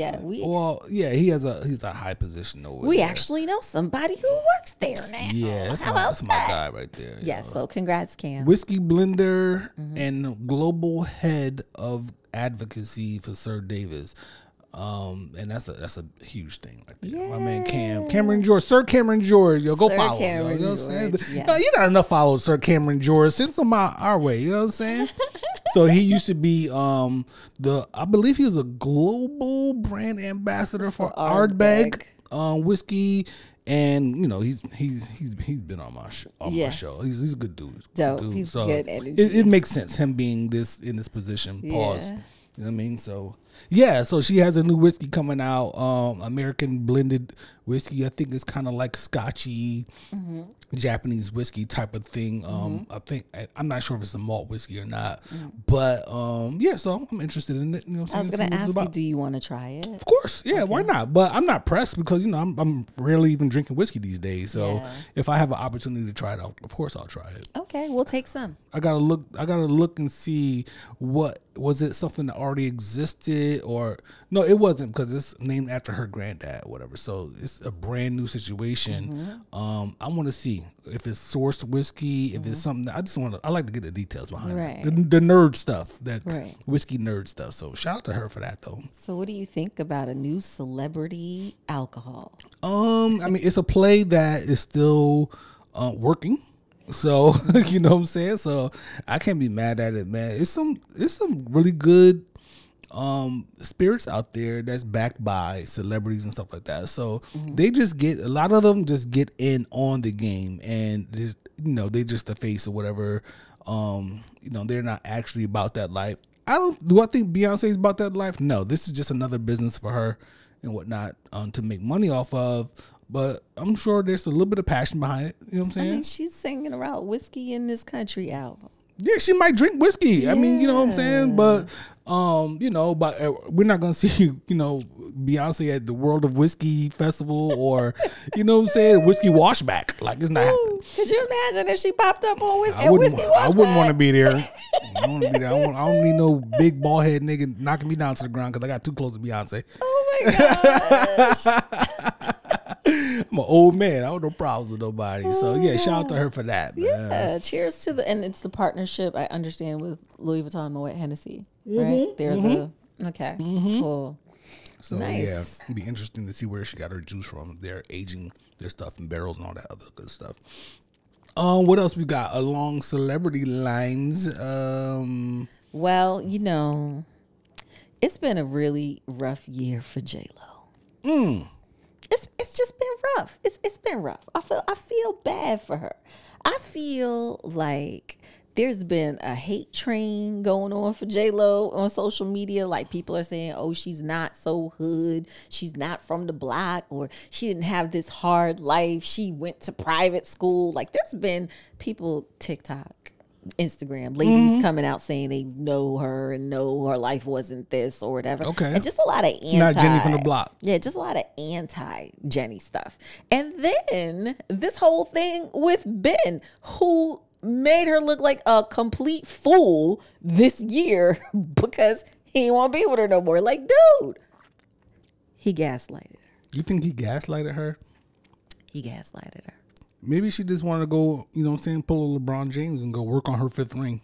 a high position over we there. Actually know somebody who works there now. Yeah, that's my guy right there. Yes, so congrats, Cam. Whiskey blender and global head of advocacy for Sir Davis. And that's a huge thing right there. My man Cameron George, Sir Cameron George, go follow him. You know what I'm saying? Yes. You got enough followers, Sir Cameron George. Send some our way. You know what I'm saying? So he used to be I believe he was a global brand ambassador for Ardbeg whiskey, and he's been on my show. He's a good dude. Dope. Good dude. He's good energy. It makes sense him being in this position. Pause. You know what I mean? So yeah, so she has a new whiskey coming out, American blended whiskey. I think it's kind of like Scotchy, Japanese whiskey type of thing. I'm not sure if it's a malt whiskey or not, but so I'm interested in it. I was going to ask you, do you want to try it? Of course, yeah, why not? But I'm not pressed because I'm rarely even drinking whiskey these days. So if I have an opportunity to try it, of course I'll try it. Okay, we'll take some. I gotta look and see what was it, something that already existed, or no, it wasn't, because it's named after her granddad, whatever. So it's a brand new situation. I want to see if it's sourced whiskey, if it's something that I like to get the details behind it, the nerd stuff, whiskey nerd stuff. So shout out to her for that though. So what do you think about a new celebrity alcohol? I mean, it's a play that is still working. So you know what I'm saying? So I can't be mad at it, man. It's some really good spirits out there that's backed by celebrities and stuff like that. So they just get, a lot of them just get in on the game, and just, they just the face or whatever. They're not actually about that life. Do I think Beyonce's about that life? No, this is just another business for her and whatnot, to make money off of. But I'm sure there's a little bit of passion behind it. You know what I'm saying? I mean, she's singing about Whiskey in This Country album. Yeah, she might drink whiskey. Yeah. I mean, you know what I'm saying? But, but we're not going to see, Beyonce at the World of Whiskey Festival or, you know what I'm saying, Whiskey Washback. Like, it's not happening. Could you imagine if she popped up on Whiskey Washback? I wouldn't want to be there. I don't want to be there. I don't need no big bald head nigga knocking me down to the ground because I got too close to Beyonce. Oh my gosh. I'm an old man. I don't have no problems with nobody. So yeah, shout out to her for that. Man. Yeah, cheers to and it's the partnership, I understand, with Louis Vuitton and Moet Hennessy. Right? They're okay. Cool. So yeah, it'd be interesting to see where she got her juice from. They're aging their stuff in barrels and all that other good stuff. What else we got along celebrity lines? Well, it's been a really rough year for J-Lo. It's just been rough. It's been rough. I feel bad for her. I feel like there's been a hate train going on for J-Lo on social media. Like, people are saying, oh, she's not so hood. She's not from the block, or she didn't have this hard life. She went to private school. Like, there's been people, TikTok, Instagram, ladies coming out saying they know her and know her life wasn't this or whatever. Okay. And just a lot of anti. Not Jenny from the block. Yeah, just a lot of anti-Jenny stuff. And then this whole thing with Ben, who made her look like a complete fool this year because he didn't want to be with her no more. Like, dude, he gaslighted her. You think he gaslighted her? He gaslighted her. Maybe she just wanted to go, pull a LeBron James and go work on her 5th ring.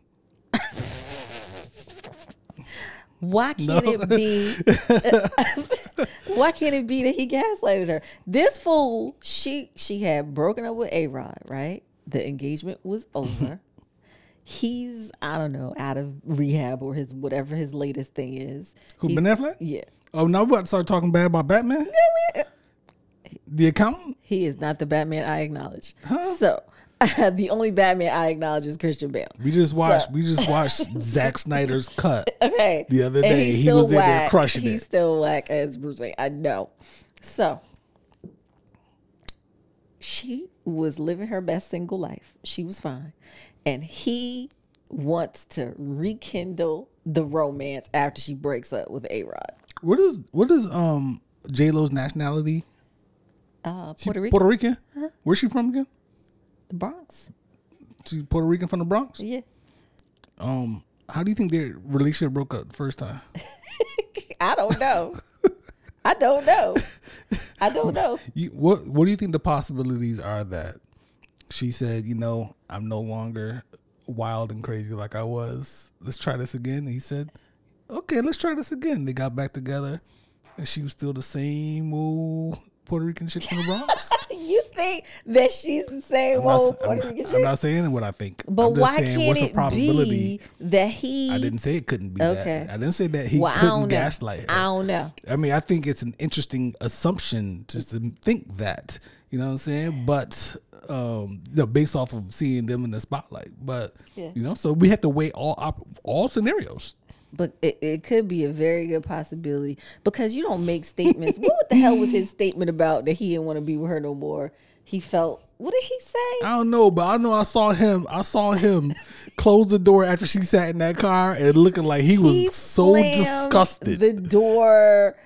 Why can't it be? Why can't it be that he gaslighted her? This fool, she had broken up with A-Rod, right? The engagement was over. He's, I don't know, out of rehab or his whatever his latest thing is. Who, Ben Affleck? Yeah. Oh, now we're about to start talking bad about Batman? Yeah, the accountant? He is not the Batman I acknowledge. Huh? So the only Batman I acknowledge is Christian Bale. We just watched Zack Snyder's cut. Okay. The other day. He was in there crushing it. He's still whack as Bruce Wayne. I know. So she was living her best single life. She was fine. And he wants to rekindle the romance after she breaks up with A-Rod. What is J-Lo's nationality? Puerto Rican. Puerto Rican? Uh-huh. Where's she from again? The Bronx. She's Puerto Rican from the Bronx? Yeah. How do you think their relationship broke up the first time? I don't know. I don't know. What do you think the possibilities are that she said, I'm no longer wild and crazy like I was. Let's try this again. And he said, okay, let's try this again. They got back together and she was still the same old Puerto Rican chick from the Bronx. You think that she's the same old Puerto Rican chick? I'm not saying what I think. But why can't it be that he... I didn't say it couldn't be that. I didn't say that he couldn't gaslight her. I don't know. I mean, I think it's an interesting assumption just to think that. You know what I'm saying? But based off of seeing them in the spotlight. But, so we have to weigh all scenarios. But it could be a very good possibility because you don't make statements. What the hell was his statement about that he didn't want to be with her no more? He felt, what did he say? I don't know, but I know I saw him close the door after she sat in that car and looking like he was so disgusted. The door.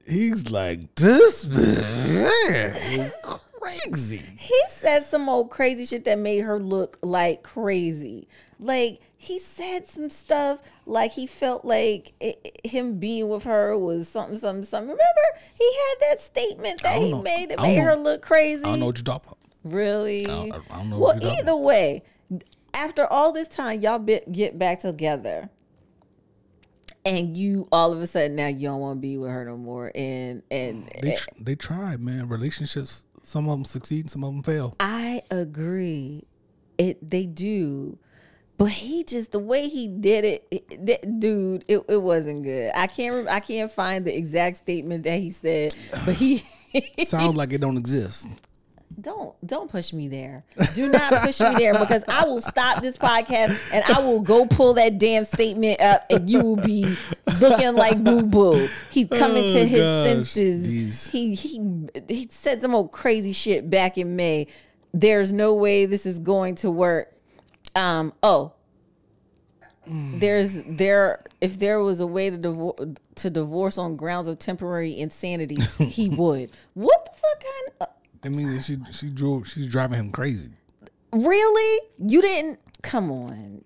He's like, this man is crazy. He said some old crazy shit that made her look like crazy. Like, he said some stuff like he felt like him being with her was something. Remember, he had that statement that he made that made her look crazy. I don't know what you're talking about. Really? I don't know. Well, either way, after all this time, y'all get back together, and you all of a sudden now you don't want to be with her no more. And they tried, man. Relationships, some of them succeed, some of them fail. I agree. They do. But he just, the way he did it, dude, it wasn't good. I can't find the exact statement that he said, but he sounds like it don't exist. Don't push me there. Do not push me there, because I will stop this podcast and I will go pull that damn statement up and you will be looking like boo boo. He's coming to his senses. He said some old crazy shit back in May. There's no way this is going to work. If there was a way to divorce on grounds of temporary insanity, he would. What the fuck kind of... I mean, she's driving him crazy. Really? You didn't? Come on,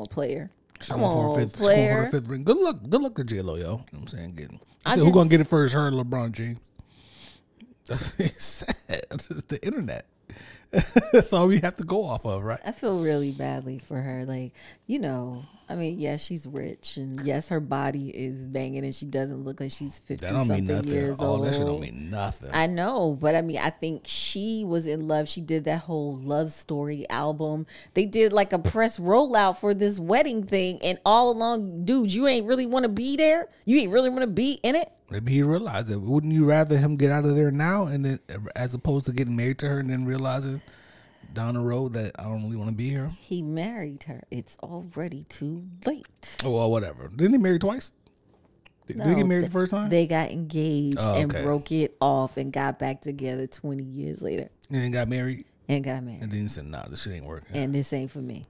player. Come on, player. Fifth ring. Good luck to J-Lo, yo. You know what I'm saying? Who's gonna get it first? Her or LeBron James? It's sad. It's the internet. That's all we have to go off of, right? I feel really badly for her. Like, you know, I mean, yes, she's rich, and yes, her body is banging, and she doesn't look like she's 50-something years old. That shit don't mean nothing. I know, but I mean, I think she was in love. She did that whole love story album. They did like a press rollout for this wedding thing, and all along, dude, you ain't really want to be there. You ain't really want to be in it. Maybe he realized it. Wouldn't you rather him get out of there now, and then, as opposed to getting married to her and then realizing down the road that I don't really want to be here? He married her. It's already too late. Oh, well, whatever. Didn't they marry twice? Did they get married the first time? They got engaged and broke it off and got back together 20 years later. And then got married? And got married. And then he said, nah, this shit ain't working. And this ain't for me.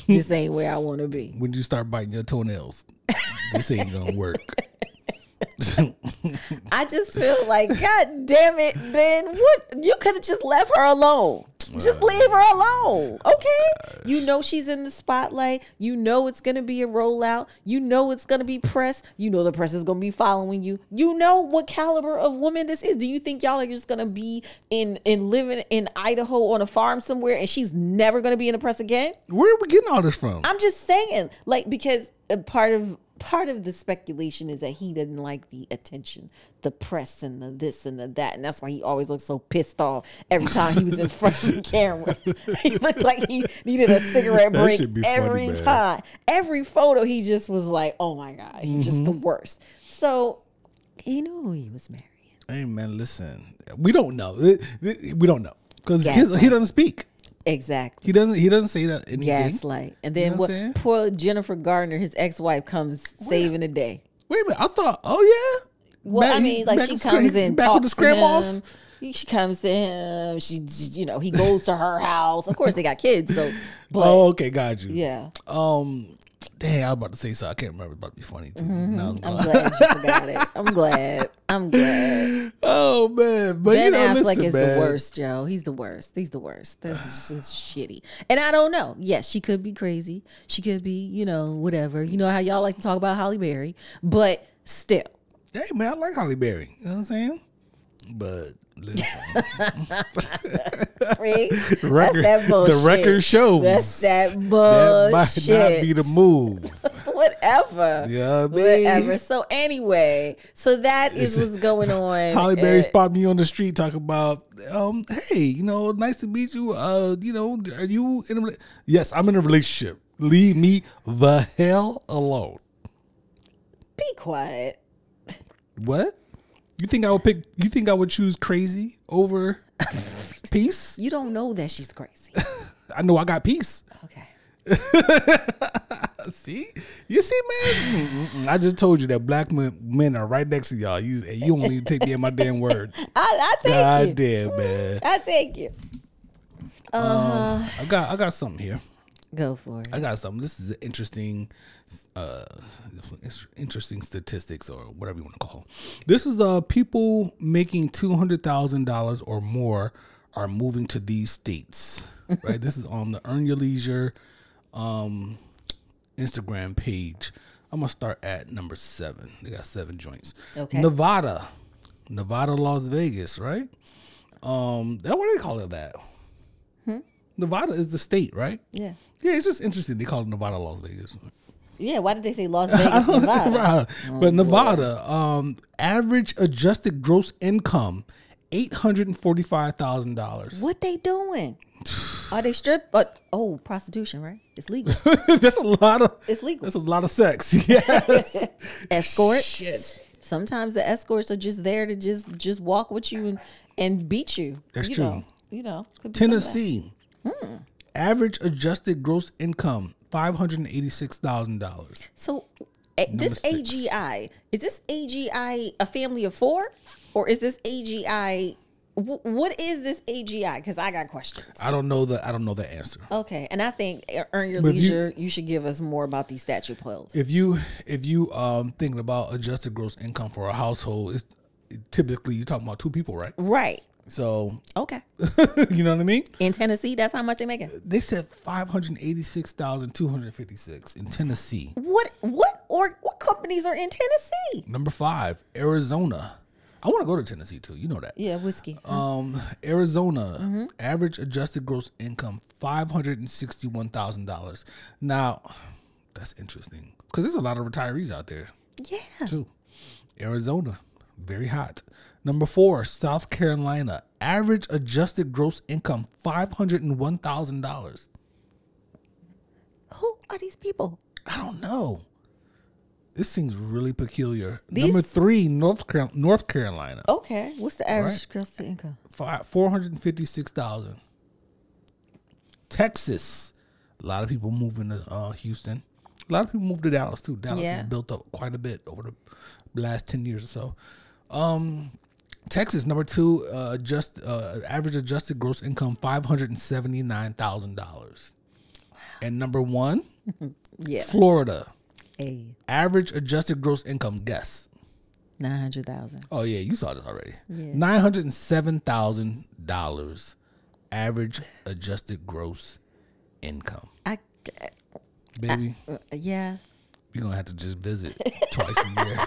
This ain't where I want to be. When you start biting your toenails, this ain't going to work. I just feel like, God damn it, Ben. What? You could have just left her alone. Just leave her alone, okay? You know she's in the spotlight. You know it's going to be a rollout. You know it's going to be press. You know the press is going to be following you. You know what caliber of woman this is. Do you think y'all are just going to be in living in Idaho on a farm somewhere and she's never going to be in the press again? Where are we getting all this from? I'm just saying, like, because part of the speculation is that he didn't like the attention, the press and the this and the that. And that's why he always looked so pissed off every time he was in front of the camera. He looked like he needed a cigarette break every time. Every photo, he just was like, oh my God, he's just the worst. So he knew who he was marrying. Hey, man, listen, we don't know. We don't know because he doesn't speak. Exactly. He doesn't say that anything. Gaslight. And then poor Jennifer Gardner, his ex-wife, comes saving the day. Wait a minute. I thought, oh yeah. Well, I mean, like, she comes in, talks to him. She comes to him. She, you know, he goes to her house. Of course, they got kids. So, but, okay, got you. Yeah. Dang, I was about to say something. I can't remember. It's about to be funny too. I'm glad you forgot it. I'm glad. Oh man, but Ben Affleck listen, is the worst, Joe. He's the worst. That's just shitty. And I don't know. Yes, she could be crazy. She could be, you know, whatever. You know how y'all like to talk about Halle Berry, but still. Hey man, I like Halle Berry. You know what I'm saying? But listen, see, that's that bullshit. The record shows that's that bullshit. That might not be the move. Whatever. Yeah, whatever. So anyway, so that is what's going on. Halle Berry spot me on the street talking about, hey, you know, nice to meet you. You know, are you in a? Yes, I'm in a relationship. Leave me the hell alone. Be quiet. What? You think I would choose crazy over peace? You don't know that she's crazy. I know I got peace. Okay. See? You see, man? I just told you that black men are right next to y'all. You don't even take me at my damn word. I take God you. Damn, man. I take you. I got something here. Go for it. I got something. This is interesting statistics or whatever you want to call it. This is people making $200,000 or more are moving to these states. Right? This is on the Earn Your Leisure Instagram page. I'm gonna start at number 7. They got 7 joints. Okay. Nevada, Las Vegas, right? That what they call it that. Nevada is the state, right? Yeah. Yeah, it's just interesting. They call it Nevada, Las Vegas. Yeah, why did they say Las Vegas, Nevada? But Nevada, average adjusted gross income, $845,000. What they doing? Are they strip? But prostitution, right? It's legal. That's a lot of. It's legal. That's a lot of sex. Yes. Escorts. Shit. Sometimes the escorts are just there to just walk with you and beat you. That's true. Tennessee. Average adjusted gross income $586,000. So this AGI, is this AGI a family of 4, or is this AGI? What is this AGI? Because I got questions. I don't know the answer. Okay, and I think Earn Your Leisure, you should give us more about these statute polls. If you thinking about adjusted gross income for a household, it's typically you're talking about 2 people, right? Right. So okay, you know what I mean. In Tennessee, that's how much they making. They said 586,256 in Tennessee. What companies are in Tennessee? Number 5, Arizona. I want to go to Tennessee too. You know that. Yeah, whiskey. Arizona, average adjusted gross income $561,000. Now, that's interesting because there's a lot of retirees out there. Yeah. Too. Arizona, very hot. Number 4, South Carolina, average adjusted gross income $501,000. Who are these people? I don't know. This seems really peculiar. Number 3, North Carolina. Okay, what's the average gross income? $456,000. Texas, a lot of people moving to Houston. A lot of people moved to Dallas too. Dallas has built up quite a bit over the last 10 years or so. Texas, number 2, average adjusted gross income $579,000. Wow. And number 1, Florida. Average adjusted gross income, guess. 900,000. Oh yeah, you saw this already. Yeah. $907,000 average adjusted gross income. Baby. Yeah. You're gonna have to just visit twice a year.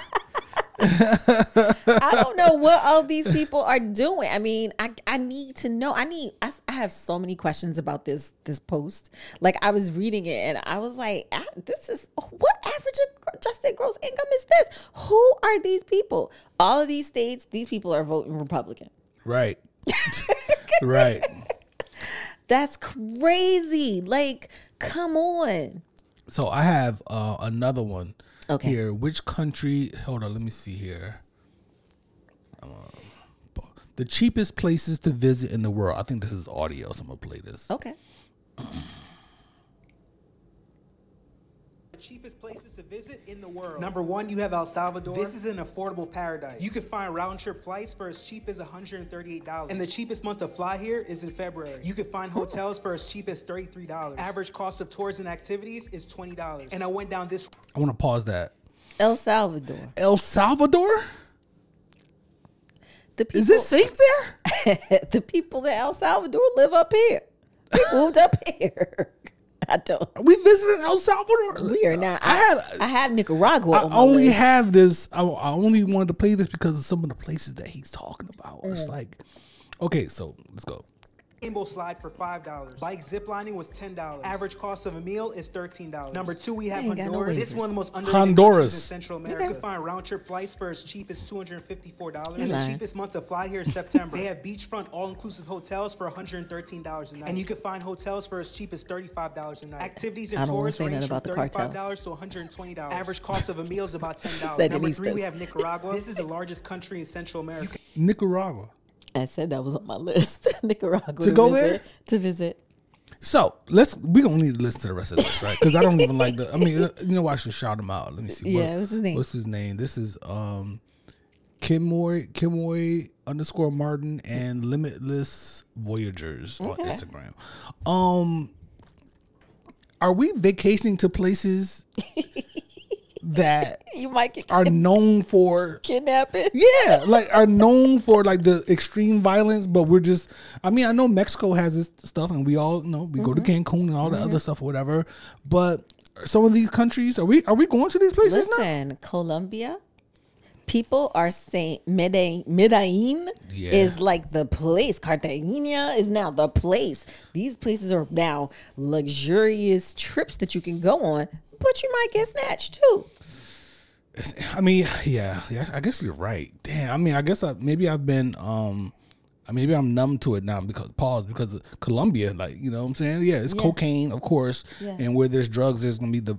I don't know what all these people are doing. I mean, I need to know. I have so many questions about this post. Like, I was reading it and I was like, this is what average adjusted gross income is this? Who are these people? All of these states, these people are voting Republican. Right. Right. That's crazy. Like, come on. So I have another one. Okay. Here, which country? Hold on, let me see here. The cheapest places to visit in the world. I think this is audio, so I'm gonna play this. Okay. The cheapest places to visit in the world. Number 1, you have El Salvador. This is an affordable paradise. You can find round-trip flights for as cheap as $138. And the cheapest month to fly here is in February. You can find hotels for as cheap as $33. Average cost of tours and activities is $20. And I went down this. I want to pause that. El Salvador. El Salvador? People, is it safe there? The people that El Salvador live up here. They moved up here. I don't. Are we visiting El Salvador? We are not. I have Nicaragua. I only have this. I only wanted to play this because of some of the places that he's talking about. It's like, okay, so let's go. Rainbow slide for $5. Bike ziplining was $10. Average cost of a meal is $13. Number 2, we have Honduras. This is one of the most underrated countries in Central America. You can find round-trip flights for as cheap as $254. And the cheapest month to fly here is September. They have beachfront all-inclusive hotels for $113 a night. And you can find hotels for as cheap as $35 a night. Activities and tours range from $35 to $120. Average cost of a meal is about $10. Number 3, we have Nicaragua. This is the largest country in Central America. Nicaragua. I said that was on my list. Nicaragua to go there to visit. So we gonna need to listen to the rest of this, right? Because I don't even like the. I mean, you know, I should shout him out. Let me see. What's his name? What's his name? This is Kimoy _Martin and Limitless Voyagers on Instagram. Are we vacationing to places that you might get are known for kidnapping? Yeah, like are known for like the extreme violence, but we're just, I mean, I know Mexico has this stuff and we all know we go to Cancun and all the other stuff or whatever, but some of these countries, are we going to these places now? Listen, Colombia, people are saying Medellin is like the place. Cartagena is now the place. These places are now luxurious trips that you can go on, but you might get snatched too. I mean, yeah, I guess you're right. Damn, I mean, I guess maybe I've been maybe I'm numb to it now because of Colombia, like, you know what I'm saying? Yeah, it's cocaine, of course, and where there's drugs, there's gonna be the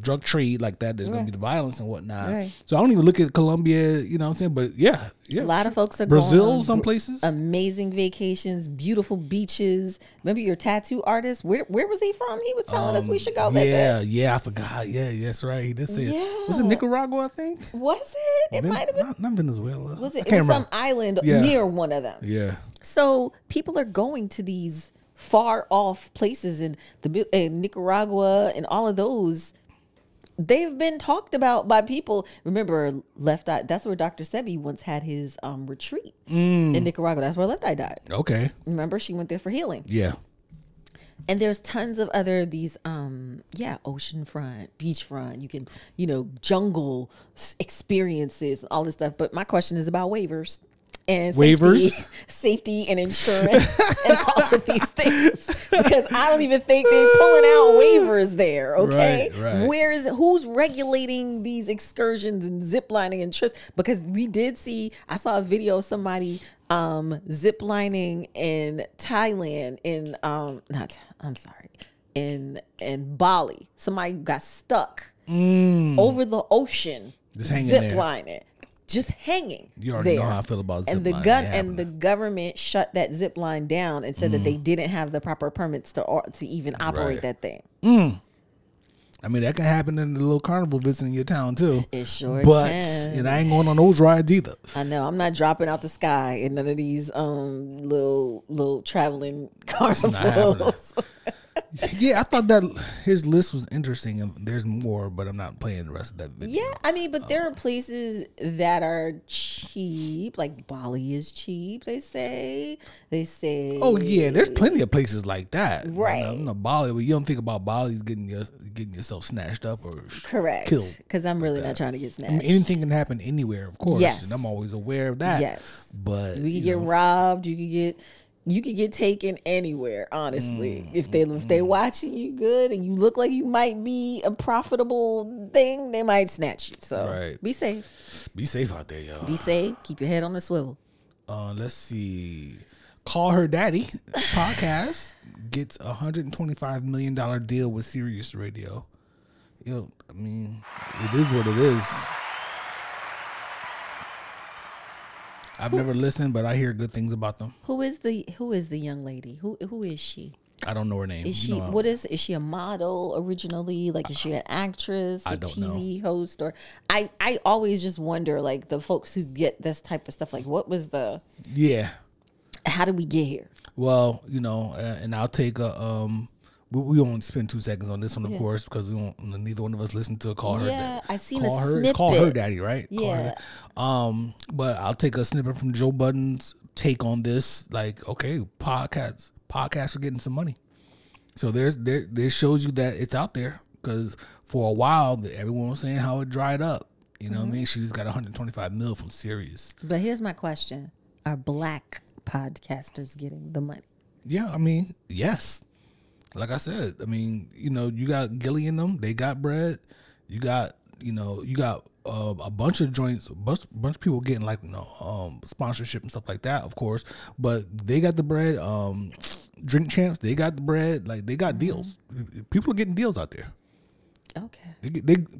drug trade like that. There's gonna be the violence and whatnot. Right. So I don't even look at Colombia, you know what I'm saying? But yeah, a lot of folks are Brazil, going on some places, amazing vacations, beautiful beaches. Remember your tattoo artist? Where was he from? He was telling us we should go there. Yeah, I forgot. Yeah, that's right. He did say it. Was it Nicaragua? I think. Was it? It might have been not Venezuela. Was it? It was some island near one of them. Yeah. So people are going to these far off places in Nicaragua and all of those. They've been talked about by people. Remember, Left Eye, that's where Dr. Sebi once had his retreat in Nicaragua. That's where Left Eye died. Okay. Remember, she went there for healing. Yeah. And there's tons of other these oceanfront, beachfront, you can, jungle experiences, all this stuff. But my question is about waivers. And safety and insurance and all of these things, because I don't even think they're pulling out waivers there. Okay, right. Who's regulating these excursions and ziplining and trips? Because I saw a video of somebody ziplining in Thailand in Bali. Somebody got stuck over the ocean ziplining. Just hanging. You already know how I feel about zip line. And the government shut that zip line down and said that they didn't have the proper permits to even operate that thing. I mean, that can happen in the little carnival visiting your town too. It sure can. And I ain't going on those rides either. I know. I'm not dropping out the sky in none of these little traveling carnivals. Yeah, I thought that his list was interesting, and there's more, but I'm not playing the rest of that video. Yeah, I mean, but there are places that are cheap, like Bali is cheap. They say. Oh yeah, there's plenty of places like that, right? Bali, but you don't think about Bali's getting yourself snatched up or killed. Because I'm really not trying to get snatched. I mean, anything can happen anywhere, of course. Yes, and I'm always aware of that. Yes, but we could get robbed. You could get taken anywhere, honestly. If they watching you good and you look like you might be a profitable thing, they might snatch you. So be safe. Be safe out there, y'all. Be safe. Keep your head on the swivel. Let's see. Call Her Daddy podcast gets $125 million deal with Sirius Radio. I mean, it is what it is. I've never listened, but I hear good things about them. Who is the young lady? Who is she? I don't know her name. Is she is she a model originally? Like, is she an actress, a TV host, or I always just wonder, like, the folks who get this type of stuff, like, what was the how did we get here? Well, and I'll take a we won't spend 2 seconds on this one, of course, because neither one of us listened to Call Her. Yeah, I seen a snippet. It's Call Her Daddy, right? Yeah. But I'll take a snippet from Joe Budden's take on this. Like, okay, podcasts are getting some money, so there shows you that it's out there. Because for a while, everyone was saying how it dried up. You know what I mean? She just got $125 million from Sirius. But here's my question: are Black podcasters getting the money? Yeah, I mean, yes. Like I said, I mean, you got Gilly in them. They got bread. You got a bunch of joints, a bunch of people getting sponsorship and stuff like that, of course. But they got the bread. Drink Champs, they got the bread. Like, they got deals. People are getting deals out there. Okay.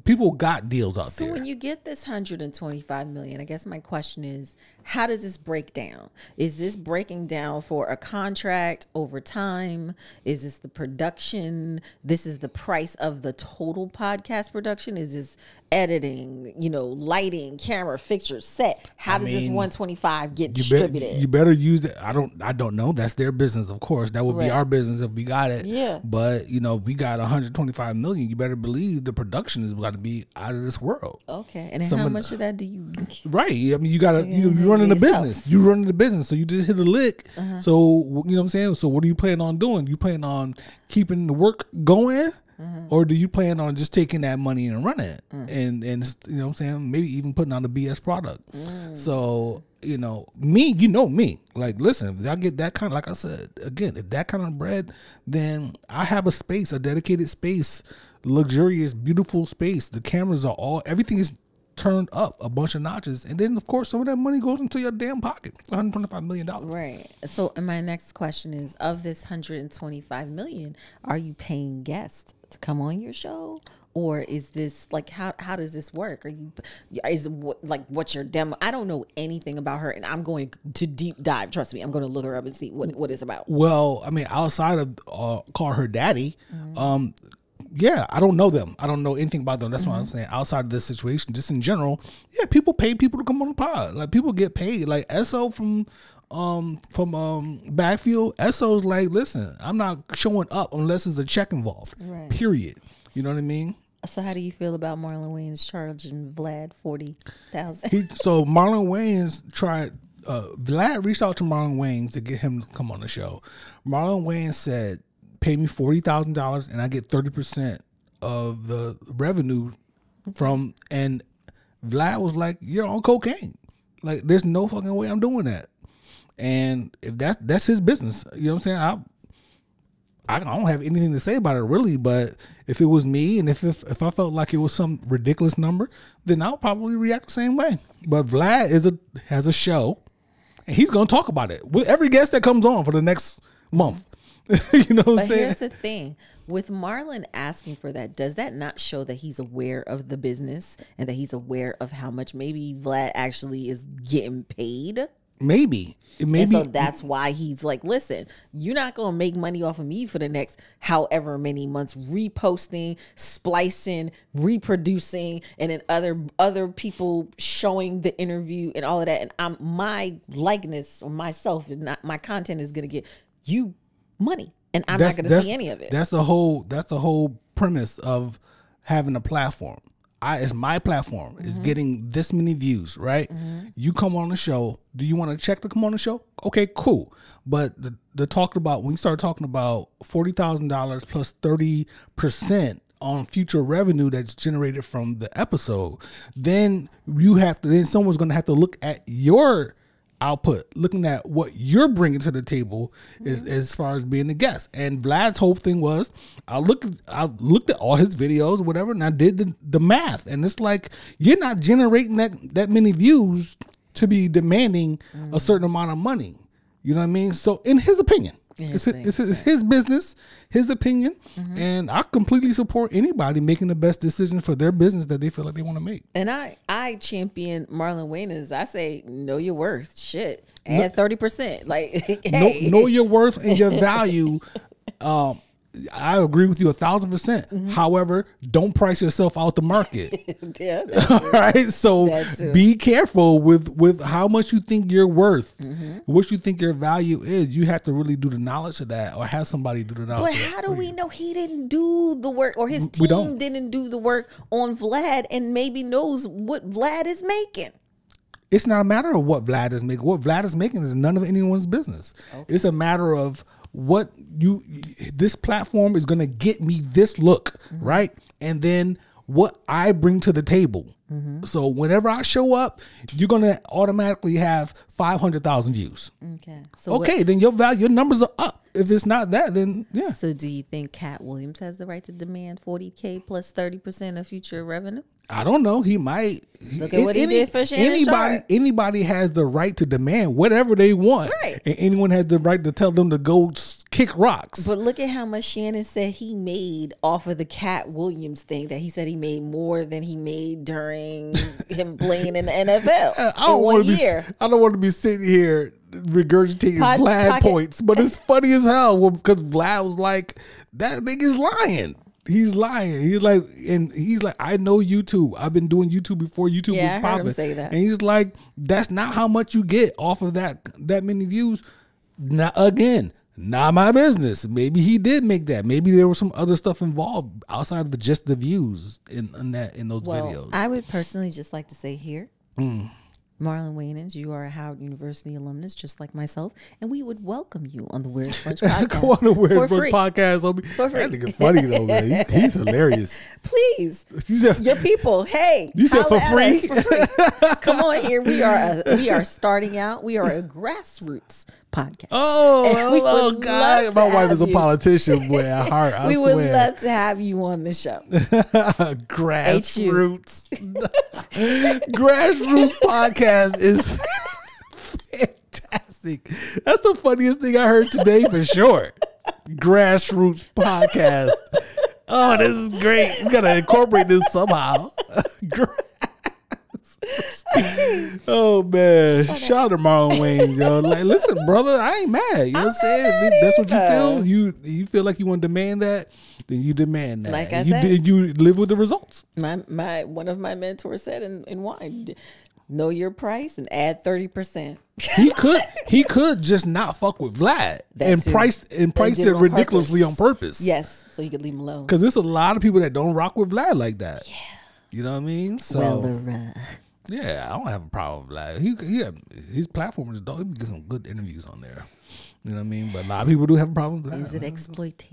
People got deals out there. So when you get this $125 million, I guess my question is, how does this break down? Is this breaking down for a contract over time? Is this the production? This is the price of the total podcast production? Is this editing, lighting, camera, fixtures, set? How does this 125 get distributed? You better use it. I don't know. That's their business, of course. That would be our business if we got it. Yeah. But we got $125 million. You better believe the production is got to be out of this world. Okay. And how much of that do you? Right. I mean, you got to you running the business. You running the business, so you just hit a lick. So you know what I'm saying. So what are you planning on doing? You plan on keeping the work going? Or do you plan on just taking that money and running it and you know what I'm saying, maybe even putting on a BS product? So me, like, listen, if I get that kind of, like I said again, if that kind of bread, then I have a dedicated space, luxurious, beautiful space. The cameras are everything is turned up a bunch of notches, and then of course some of that money goes into your damn pocket. $125 million. Right. So my next question is, of this $125 million, are you paying guests to come on your show? Or is this like, how does this work? What's your demo? I don't know anything about her, and I'm going to deep dive. Trust me, I'm going to look her up and see what it's about. Well, I mean, outside of call her daddy, yeah, I don't know them. I don't know anything about them. That's what I'm saying. Outside of this situation, just in general, yeah, people pay people to come on the pod. Like, people get paid. Like SO from Backfield, SO's like, listen, I'm not showing up unless there's a check involved. Right. Period. You know what I mean? So how do you feel about Marlon Wayans charging Vlad $40,000? So Marlon Wayans tried. Vlad reached out to Marlon Wayans to get him to come on the show. Marlon Wayans said, "Pay me $40,000 and I get 30% of the revenue from." And Vlad was like, "You're on cocaine. Like, there's no fucking way I'm doing that." And if that's his business, you know what I'm saying? I don't have anything to say about it really, but if it was me and if I felt like it was some ridiculous number, then I'll probably react the same way. But Vlad has a show, and he's going to talk about it with every guest that comes on for the next month. You know what I'm saying? But here's the thing. With Marlon asking for that, does that not show that he's aware of the business and that he's aware of how much maybe Vlad actually is getting paid? Maybe. And so that's why he's like, listen, you're not going to make money off of me for the next however many months, reposting, splicing, reproducing, and then other people showing the interview and all of that. And my likeness or myself is not, my content is going to get you money, and I'm not going to see any of it. That's the whole premise of having a platform. It's my platform. It's getting this many views, right? You come on the show. Do you want to check to come on the show? Okay, cool. But when you start talking about $40,000 plus 30% on future revenue that's generated from the episode, then someone's going to have to look at your output, looking at what you're bringing to the table as far as being the guest. And Vlad's whole thing was, I looked at all his videos, whatever, and I did the math, and it's like, you're not generating that many views to be demanding a certain amount of money. You know what I mean? So in his opinion, it's his business, his opinion, and I completely support anybody making the best decision for their business that they feel like they want to make. And I champion Marlon Wayans. I say, know your worth. Shit, add 30%. Like, hey. know your worth and your value. I agree with you 1,000%. However, don't price yourself out the market. Yeah. All right. So be careful with how much you think you're worth, what you think your value is. You have to really do the knowledge of that, or have somebody do the knowledge. But how do we know he didn't do the work, or his team didn't do the work on Vlad, and maybe knows what Vlad is making? It's not a matter of what Vlad is making. What Vlad is making is none of anyone's business. Okay. It's a matter of this platform is going to get me this look, right? And then what I bring to the table. So whenever I show up, you're going to automatically have 500,000 views. Okay. So then your numbers are up. If it's not that, then yeah. So do you think Cat Williams has the right to demand $40K plus 30% of future revenue? I don't know. He might. Look at what he did for Shannon Sharp. Anybody has the right to demand whatever they want. Right. And anyone has the right to tell them to go kick rocks. But look at how much Shannon said he made off of the Cat Williams thing, that he said he made more than he made during him playing in the NFL I don't want to be sitting here regurgitating Vlad points, but it's funny as hell because Vlad was like, that nigga's lying. He's lying. He's like, I know YouTube. I've been doing YouTube before YouTube was popping. I heard him say that. And he's like, that's not how much you get off of that many views. Not my business. Maybe he did make that. Maybe there was some other stuff involved outside of just the views in those videos. I would personally just like to say here, Marlon Wayans, you are a Howard University alumnus, just like myself, and we would welcome you on the Where's Brunch podcast. Come on the Where's Brunch podcast. For free. That nigga funny though, man. He's hilarious. Please, your people. Hey, you said for free? For free. Come on here. We are starting out. We are a grassroots podcast. Oh God! My wife is a politician, boy. At heart, I we swear. would love to have you on the show. Grassroots. Grassroots podcast is fantastic. That's the funniest thing I heard today for sure. Grassroots podcast. Oh, this is great. We gotta incorporate this somehow. Oh man, shout out to Marlon Wayans, yo. Like, listen, brother, I ain't mad. You know what I'm saying? That's what you feel. You feel like you want to demand that, then you demand that. Like I said, you live with the results. My one of my mentors said in wine, know your price and add 30%. He could just not fuck with Vlad and price it ridiculously on purpose. Yes, so you could leave him alone. Because there's a lot of people that don't rock with Vlad like that. Yeah, you know what I mean. So yeah, I don't have a problem with Vlad. His platform is dope. He get some good interviews on there. You know what I mean. But a lot of people do have a problem with Vlad. Is it exploitative?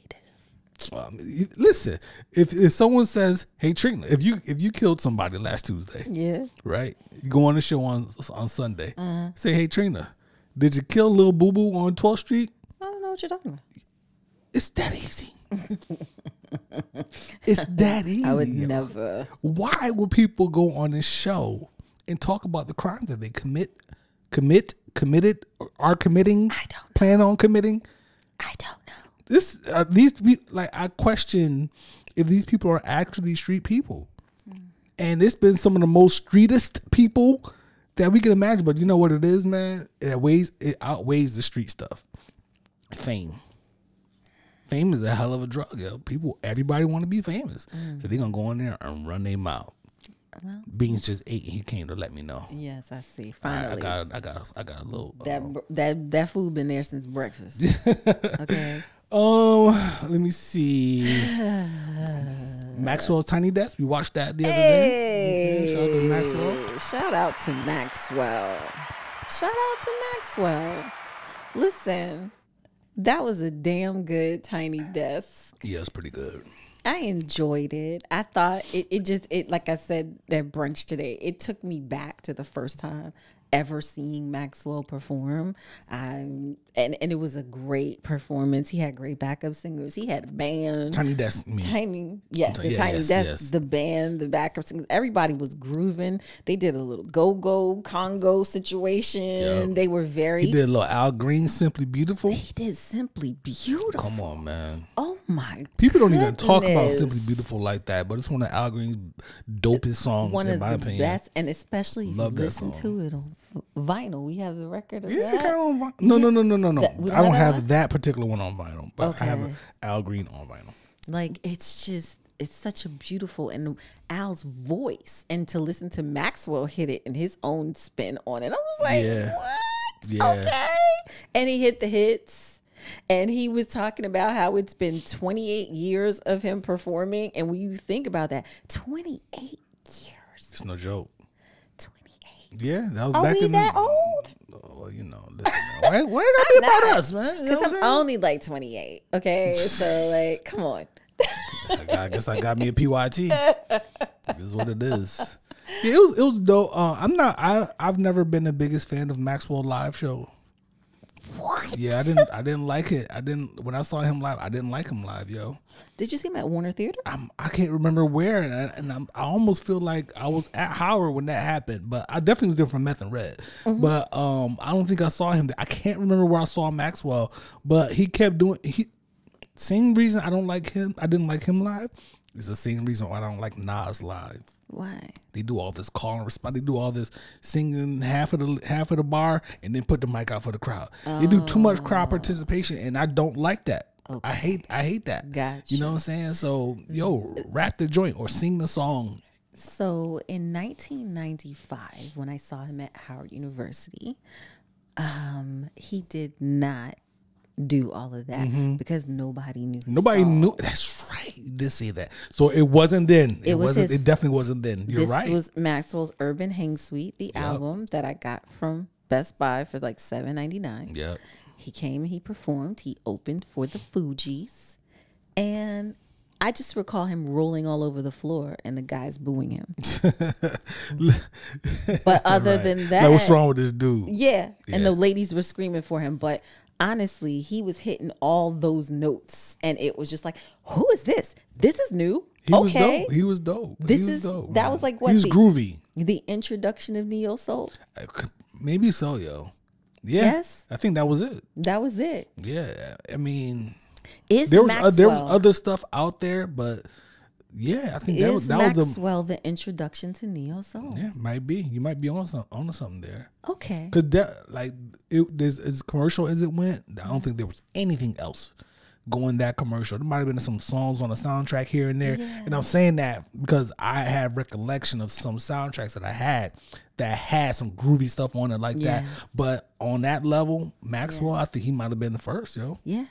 Listen, if someone says, "Hey Trina, if you killed somebody last Tuesday, yeah, right? You go on the show on Sunday, say, "Hey Trina, did you kill Lil Boo Boo on 12th Street?" I don't know what you're talking about. It's that easy. It's that easy. I would never. Why would people go on this show and talk about the crimes that they committed, or are committing? I don't know. Plan on committing. I don't know. These people, like, I question if these people are actually street people. And it's been some of the most streetest people that we can imagine. But you know what it is, man? It outweighs the street stuff. Fame is a hell of a drug, yo. Everybody want to be famous, so they're gonna go in there and run their mouth. Well, Beans just ate. He came to let me know. Yes, I see. Finally, I got a little. That food been there since breakfast. Okay. Let me see. Maxwell's Tiny Desk. We watched that the other day. Shout out to Maxwell. Shout out to Maxwell. Shout out to Maxwell. Listen, that was a damn good Tiny Desk. Yeah, it's pretty good. I enjoyed it. I thought it like I said at brunch today, it took me back to the first time ever seeing Maxwell perform. And it was a great performance. He had great backup singers. He had a band. Tiny Desk. Tiny Desk, yes. The band, the backup singers. Everybody was grooving. They did a little go-go Congo situation. Yep. They were very... He did a little Al Green, Simply Beautiful. He did Simply Beautiful. Come on, man. Oh my People don't even talk about Simply Beautiful like that, but it's one of Al Green's dopest songs, in my opinion. Best, and especially if you listen to it on vinyl. We have the record of that. Kind of no. I don't have that particular one on vinyl, but I have Al Green on vinyl. Like, it's such a beautiful, and Al's voice, and to listen to Maxwell hit it and his own spin on it. I was like, what? Yeah. Okay. And he hit the hits. And he was talking about how it's been 28 years of him performing. And when you think about that, 28 years. It's no joke. 28. Yeah, that was Are back we in that old? Oh, you know, listen, why it gotta be about us, man? You know Because I'm only like 28. Okay, so like, come on. I guess I got me a PYT. This is what it is. Yeah, it was dope. I've never been the biggest fan of Maxwell live show. What? Yeah, I didn't like it. When I saw him live, I didn't like him live, yo. Did you see him at Warner Theater? I can't remember where, and I almost feel like I was at Howard when that happened, but I definitely was there for Meth and Red. But I don't think I saw him there. I can't remember where I saw Maxwell, but he kept doing. Same reason I don't like him. I didn't like him live. It's the same reason why I don't like Nas live. Why? They do all this call and response. They do all this singing half of the bar and then put the mic out for the crowd. They do too much crowd participation, and I don't like that. Okay. I hate that. Gotcha. You know what I'm saying? So, rap the joint or sing the song. So in 1995, when I saw him at Howard University, he did not do all of that because nobody knew. Nobody knew. That's right. did say that. So it wasn't then. It wasn't. His, it definitely wasn't then. You're right. This was Maxwell's Urban Hang Suite, the album that I got from Best Buy for like $7.99. Yep. He came, he performed, he opened for the Fugees, and I just recall him rolling all over the floor and the guys booing him. But other than that, like, what's wrong with this dude? Yeah, and the ladies were screaming for him. But honestly, he was hitting all those notes, and it was just like, who is this? This is new. He was dope. He was dope. This is dope. That was like what? He was groovy. The introduction of neo soul. Maybe so, yo. Yeah, yes, I think that was it. That was it. Yeah, I mean, there was other stuff out there, but yeah, I think that was Maxwell the introduction to neo soul. Yeah, might be. You might be on something there. Okay, because that there's as commercial as it went. I don't think there was anything else going that commercial. There might have been some songs on the soundtrack here and there, and I'm saying that because I have recollection of some soundtracks that I had that had some groovy stuff on it like that. But on that level, Maxwell, I think he might have been the first, yo. Yeah.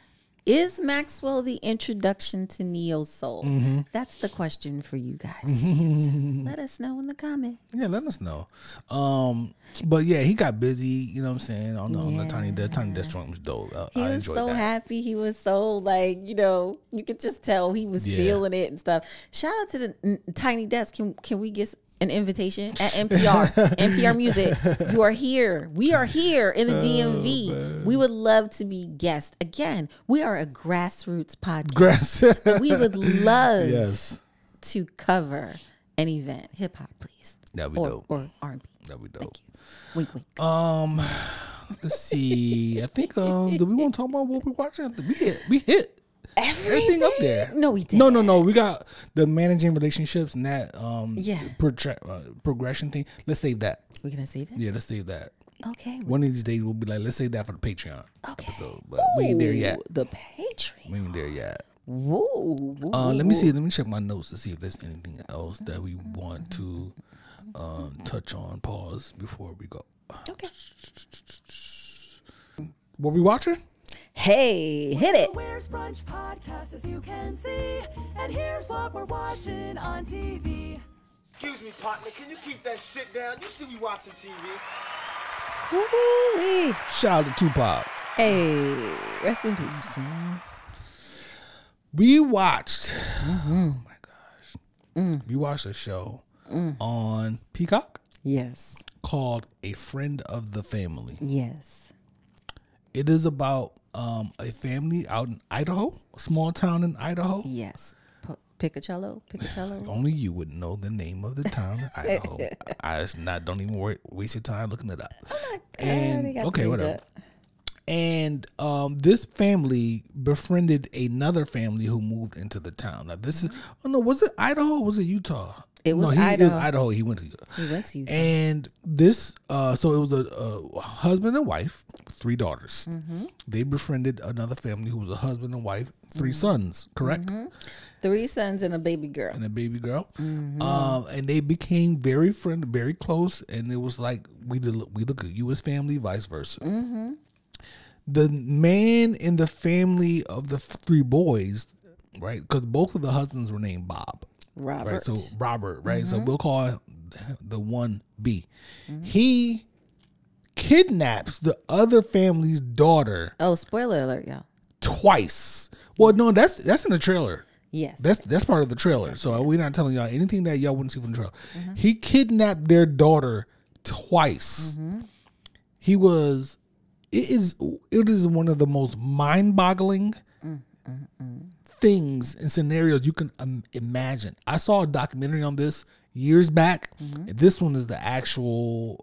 Is Maxwell the introduction to neo soul? That's the question for you guys. Let us know in the comments. Yeah, let us know. But yeah, he got busy. You know what I'm saying? On the Tiny Desk joint was dope. He was so happy. He was so like, you could just tell he was feeling it and stuff. Shout out to the Tiny Desk. Can we get an invitation at NPR? NPR Music, you are here. We are here in the DMV. We would love to be guests. Again, we are a grassroots podcast. We would love to cover an event. Hip hop, please. That'd be dope. Or R&B. That'd be dope. Thank you. Wink, wink. Let's see. I think do we want to talk about what we're watching? We hit everything up there. No, we didn't. No. We got the managing relationships and that progression thing. Let's save that. We're gonna save it? Yeah, let's save that. Okay. One of these days we'll be like, let's save that for the Patreon episode. But we ain't there yet. The Patreon. We ain't there yet. Whoa. Let me see. Let me check my notes to see if there's anything else that we want to touch on. Pause before we go. Okay. What we watching? Hey, hit it. Where's Brunch podcast, as you can see, and here's what we're watching on TV. Excuse me, partner, can you keep that shit down? You see we watching TV. Woo-wee. Shout out to Tupac. Hey, rest in peace. We watched, oh my gosh, we watched a show on Peacock. Yes. Called A Friend of the Family. Yes. It is about a family out in Idaho, a small town in Idaho. Yes. Piccocello. Only you would know the name of the town in Idaho. Don't even waste your time looking it up. Okay, whatever. And this family befriended another family who moved into the town. Now this is, was it Idaho or was it Utah? It was Idaho. It was Idaho. He went to Utah. And this, so it was a husband and wife, 3 daughters. They befriended another family who was a husband and wife, 3 sons, correct? 3 sons and a baby girl. And they became very close. And it was like, we look at you as family, vice versa. The man in the family of the 3 boys, right? Because both of the husbands were named Bob. Robert. Right, so Robert, right? So we'll call him the 1B. He kidnaps the other family's daughter. Oh, spoiler alert, y'all. Twice. Well, no, that's in the trailer. Yes. That's part of the trailer. So we're not telling y'all anything that y'all wouldn't see from the trailer. He kidnapped their daughter twice. It is one of the most mind-boggling things and scenarios you can imagine. I saw a documentary on this years back. This one is the actual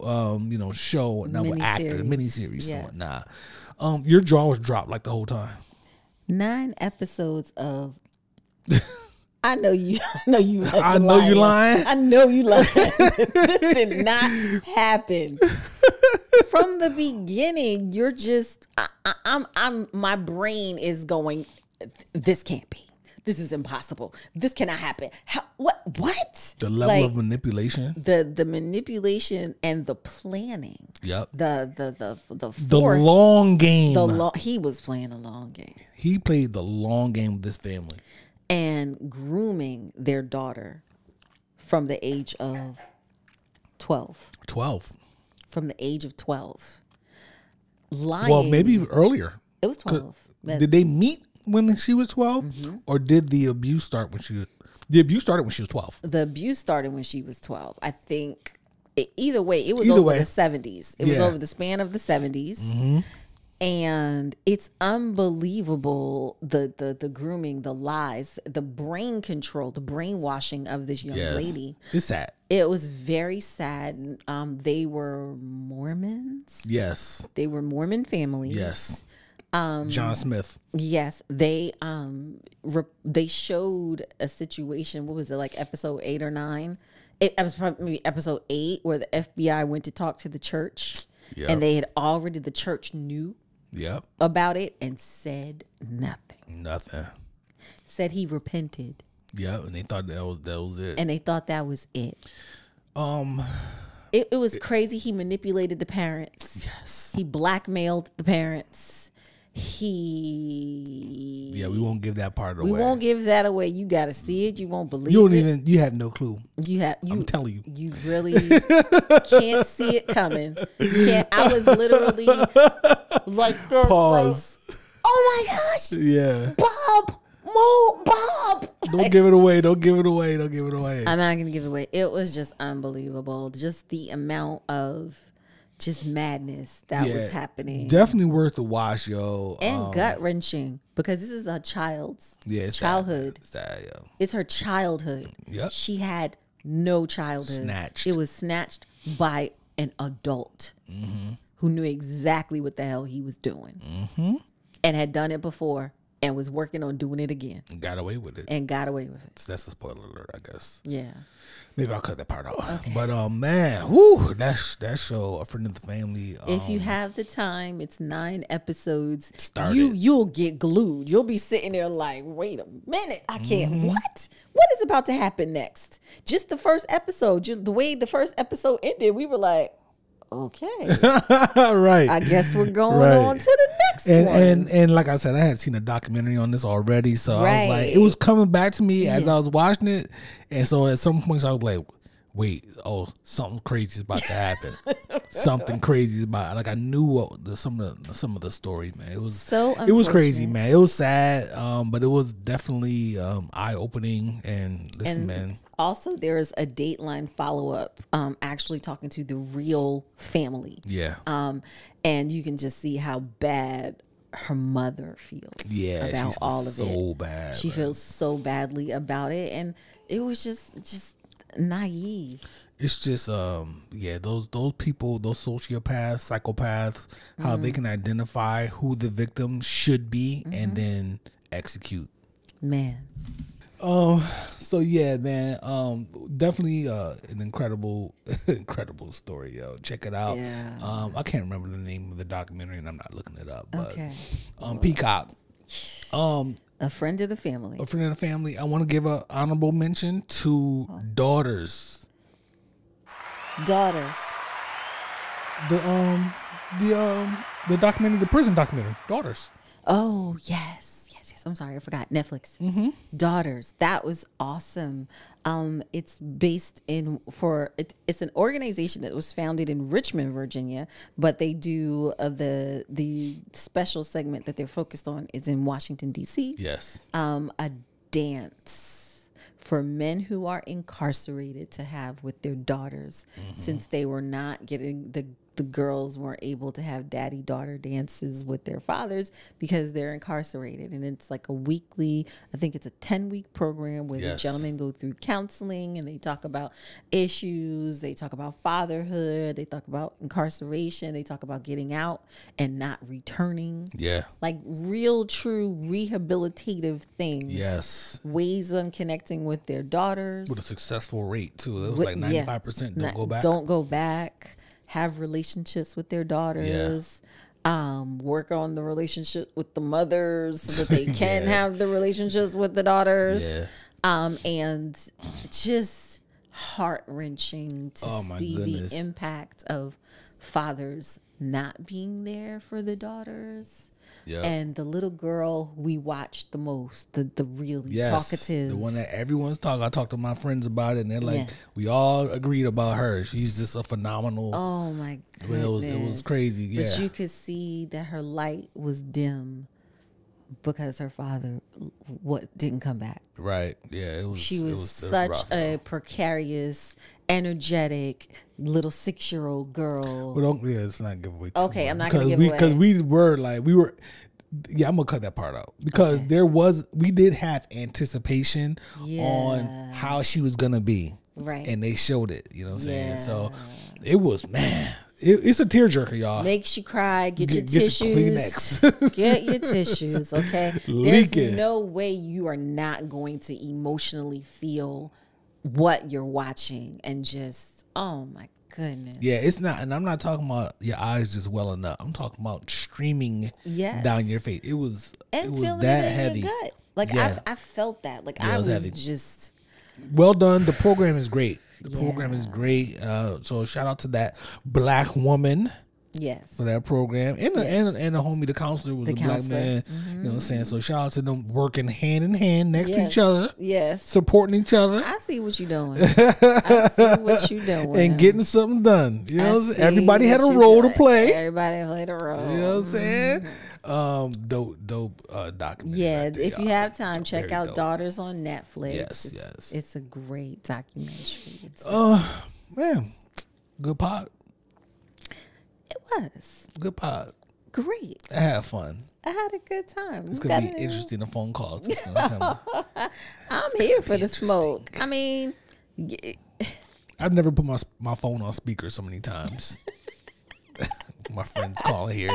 show, not with actor, miniseries and whatnot. Your jaw was dropped like the whole time. 9 episodes of I know you lying. I know you lying. This did not happen. From the beginning, you're just my brain is going, this can't be. This is impossible. This cannot happen. What? The level of manipulation. The manipulation and the planning. Yep. The long game. He was playing a long game. He played the long game with this family. and grooming their daughter from the age of 12. 12. From the age of 12. Lying. Well, maybe earlier. It was 12. Did they meet when she was 12? Or did the abuse start when she was... The abuse started when she was 12. The abuse started when she was 12. I think either way, it was over the 70s. It was over the span of the 70s. And it's unbelievable, the grooming, the lies, the brain control, the brainwashing of this young lady. It's sad. It was very sad. They were Mormons. Yes. They were Mormon families. Yes. John Smith. Yes, they showed a situation. What was it, like episode 8 or 9? It was probably episode 8 where the FBI went to talk to the church, and they had already, the church knew about it and said nothing. Nothing. Said he repented. Yeah, and they thought that was it. And they thought that was it. It was crazy. He manipulated the parents. Yes. He blackmailed the parents. We won't give that part away. We won't give that away. You got to see it. You won't believe it. You have no clue. I'm telling you. You really can't see it coming. You can't. I was literally like this. Pause. Like, oh my gosh. Yeah. Bob. Don't give it away. Don't give it away. Don't give it away. I'm not going to give it away. It was just unbelievable. Just the amount of just madness that was happening. Definitely worth the watch, yo. And gut wrenching, because this is a child's childhood. Sad, it's her childhood. Yep. She had no childhood. Snatched. It was snatched by an adult who knew exactly what the hell he was doing and had done it before and was working on doing it again. And got away with it. So that's a spoiler alert, I guess. Yeah. Maybe I'll cut that part out. Okay. But man, whoo, that show, A Friend of the Family. If you have the time, it's 9 episodes. Started. You'll get glued. You'll be sitting there like, wait a minute, I can't. What is about to happen next? Just the first episode, the way the first episode ended, we were like, okay, right. I guess we're going on to the next one. And like I said, I had seen a documentary on this already, so I was like, it was coming back to me as I was watching it, and so at some points I was like, wait, something crazy is about to happen. Something crazy is about. Like I knew some of the story, man. It was it was crazy, man. It was sad, but it was definitely eye opening. And listen, man. Also, there is a Dateline follow-up actually talking to the real family. Yeah. And you can just see how bad her mother feels about all of it. So bad. She feels so badly about it. And it was just naive. It's just those people, those sociopaths, psychopaths, how they can identify who the victim should be and then execute. Man. So yeah, man. Definitely an incredible story, yo. Check it out. Yeah. I can't remember the name of the documentary, and I'm not looking it up. But, Peacock. A Friend of the Family. A Friend of the Family. I want to give an honorable mention to Daughters. Daughters. The documentary, the prison documentary, Daughters. Oh yes. I'm sorry, I forgot. Netflix. Daughters. That was awesome. It's based it's an organization that was founded in Richmond, Virginia, but they do the special segment that they're focused on is in Washington, D.C. Yes. A dance for men who are incarcerated to have with their daughters, since they were not getting the girls weren't able to have daddy-daughter dances with their fathers because they're incarcerated. And it's like a weekly, I think it's a 10-week program where the gentlemen go through counseling and they talk about issues. They talk about fatherhood. They talk about incarceration. They talk about getting out and not returning. Yeah. Like real, true rehabilitative things. Yes. Ways on connecting with their daughters. With a successful rate, too. It was like 95% don't go back. Don't go back. Have relationships with their daughters, work on the relationship with the mothers so that they can have the relationships with the daughters. And just heart-wrenching to see the impact of fathers not being there for the daughters. Yep. And the little girl we watched the most, the really talkative, the one that everyone's talking. I talked to my friends about it, and they're like, we all agreed about her. She's just a phenomenal. Oh my goodness, it was crazy. Yeah, but you could see that her light was dim because her father didn't come back. Right. Yeah. It was. She was rough, a precarious, energetic little 6-year-old girl. Well, let's not give away. Okay, I'm not gonna give away because we were. Yeah, I'm gonna cut that part out because we did have anticipation on how she was gonna be, right? And they showed it. You know what I'm saying? So it was, man. It's a tearjerker, y'all. Makes you cry. Get your tissues. Get your tissues, okay? Leak There's no way you are not going to emotionally feel what you're watching and just, oh my goodness. Yeah, it's not, and I'm not talking about your eyes just welling up. I'm talking about streaming down your face. It was that heavy. Your gut. Like I felt that. Like I was just well done. The program is great. The program is great. So shout out to that black woman. Yes. For that program. And the homie, the counselor, was a black man. You know what I'm saying? So shout out to them working hand in hand next to each other. Yes. Supporting each other. I see what you're doing. I see what you're doing. And getting something done. You know what I'm saying? Everybody had a role to play. Everybody played a role. You know what I'm saying? Dope documentary. Yeah, right there, if you have time, check out dope. Daughters on Netflix. Yes. It's a great documentary. Man, good pod. It was good pod. Great. I had fun. I had a good time. It's gonna be interesting. The phone calls. I'm here for the smoke. I mean, I've never put my phone on speaker so many times. My friends calling here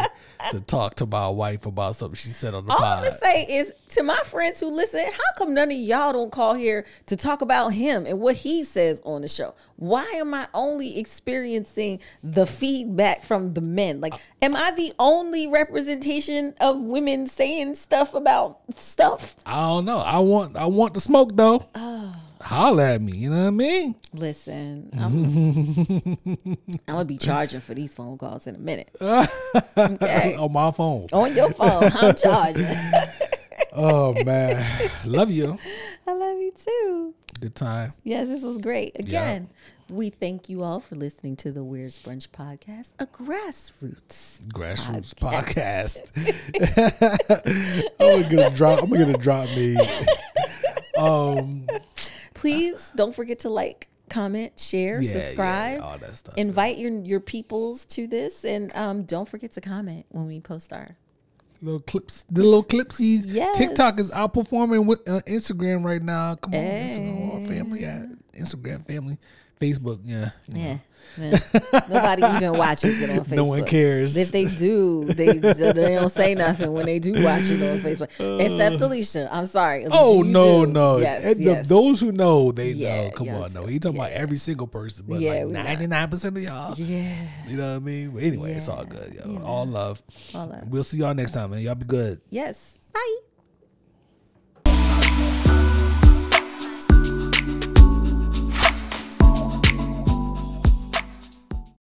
to talk to my wife about something she said on the pod. All I'm gonna say is to my friends who listen, how come none of y'all don't call here to talk about him and what he says on the show? Why am I only experiencing the feedback from the men? Like, am I the only representation of women saying stuff about stuff? I don't know. I want the smoke though. Holla at me, you know what I mean? Listen, I'm gonna be charging for these phone calls in a minute. Okay. On my phone. On your phone, I'm charging. Oh man, love you. I love you too. Good time. Yes, this was great. Again, we thank you all for listening to the Where's Brunch podcast, a grassroots podcast. I'm gonna drop me. Please don't forget to like, comment, share, subscribe. All that stuff. Invite your peoples to this, and don't forget to comment when we post our little clips. The little clipsies. Yes. TikTok is outperforming with Instagram right now. Come on, Instagram family, Instagram family, Facebook, yeah. Nobody even watches it on Facebook. No one cares. If they do, they don't say nothing when they do watch it on Facebook. Except Alicia. I'm sorry. Alicia, no. Yes. Those who know, they know. Come on, no. He talking about every single person, but like 99% of y'all. Yeah. You know what I mean? But anyway, it's all good. Yo. All love. We'll see y'all next time, man. Y'all be good. Yes. Bye.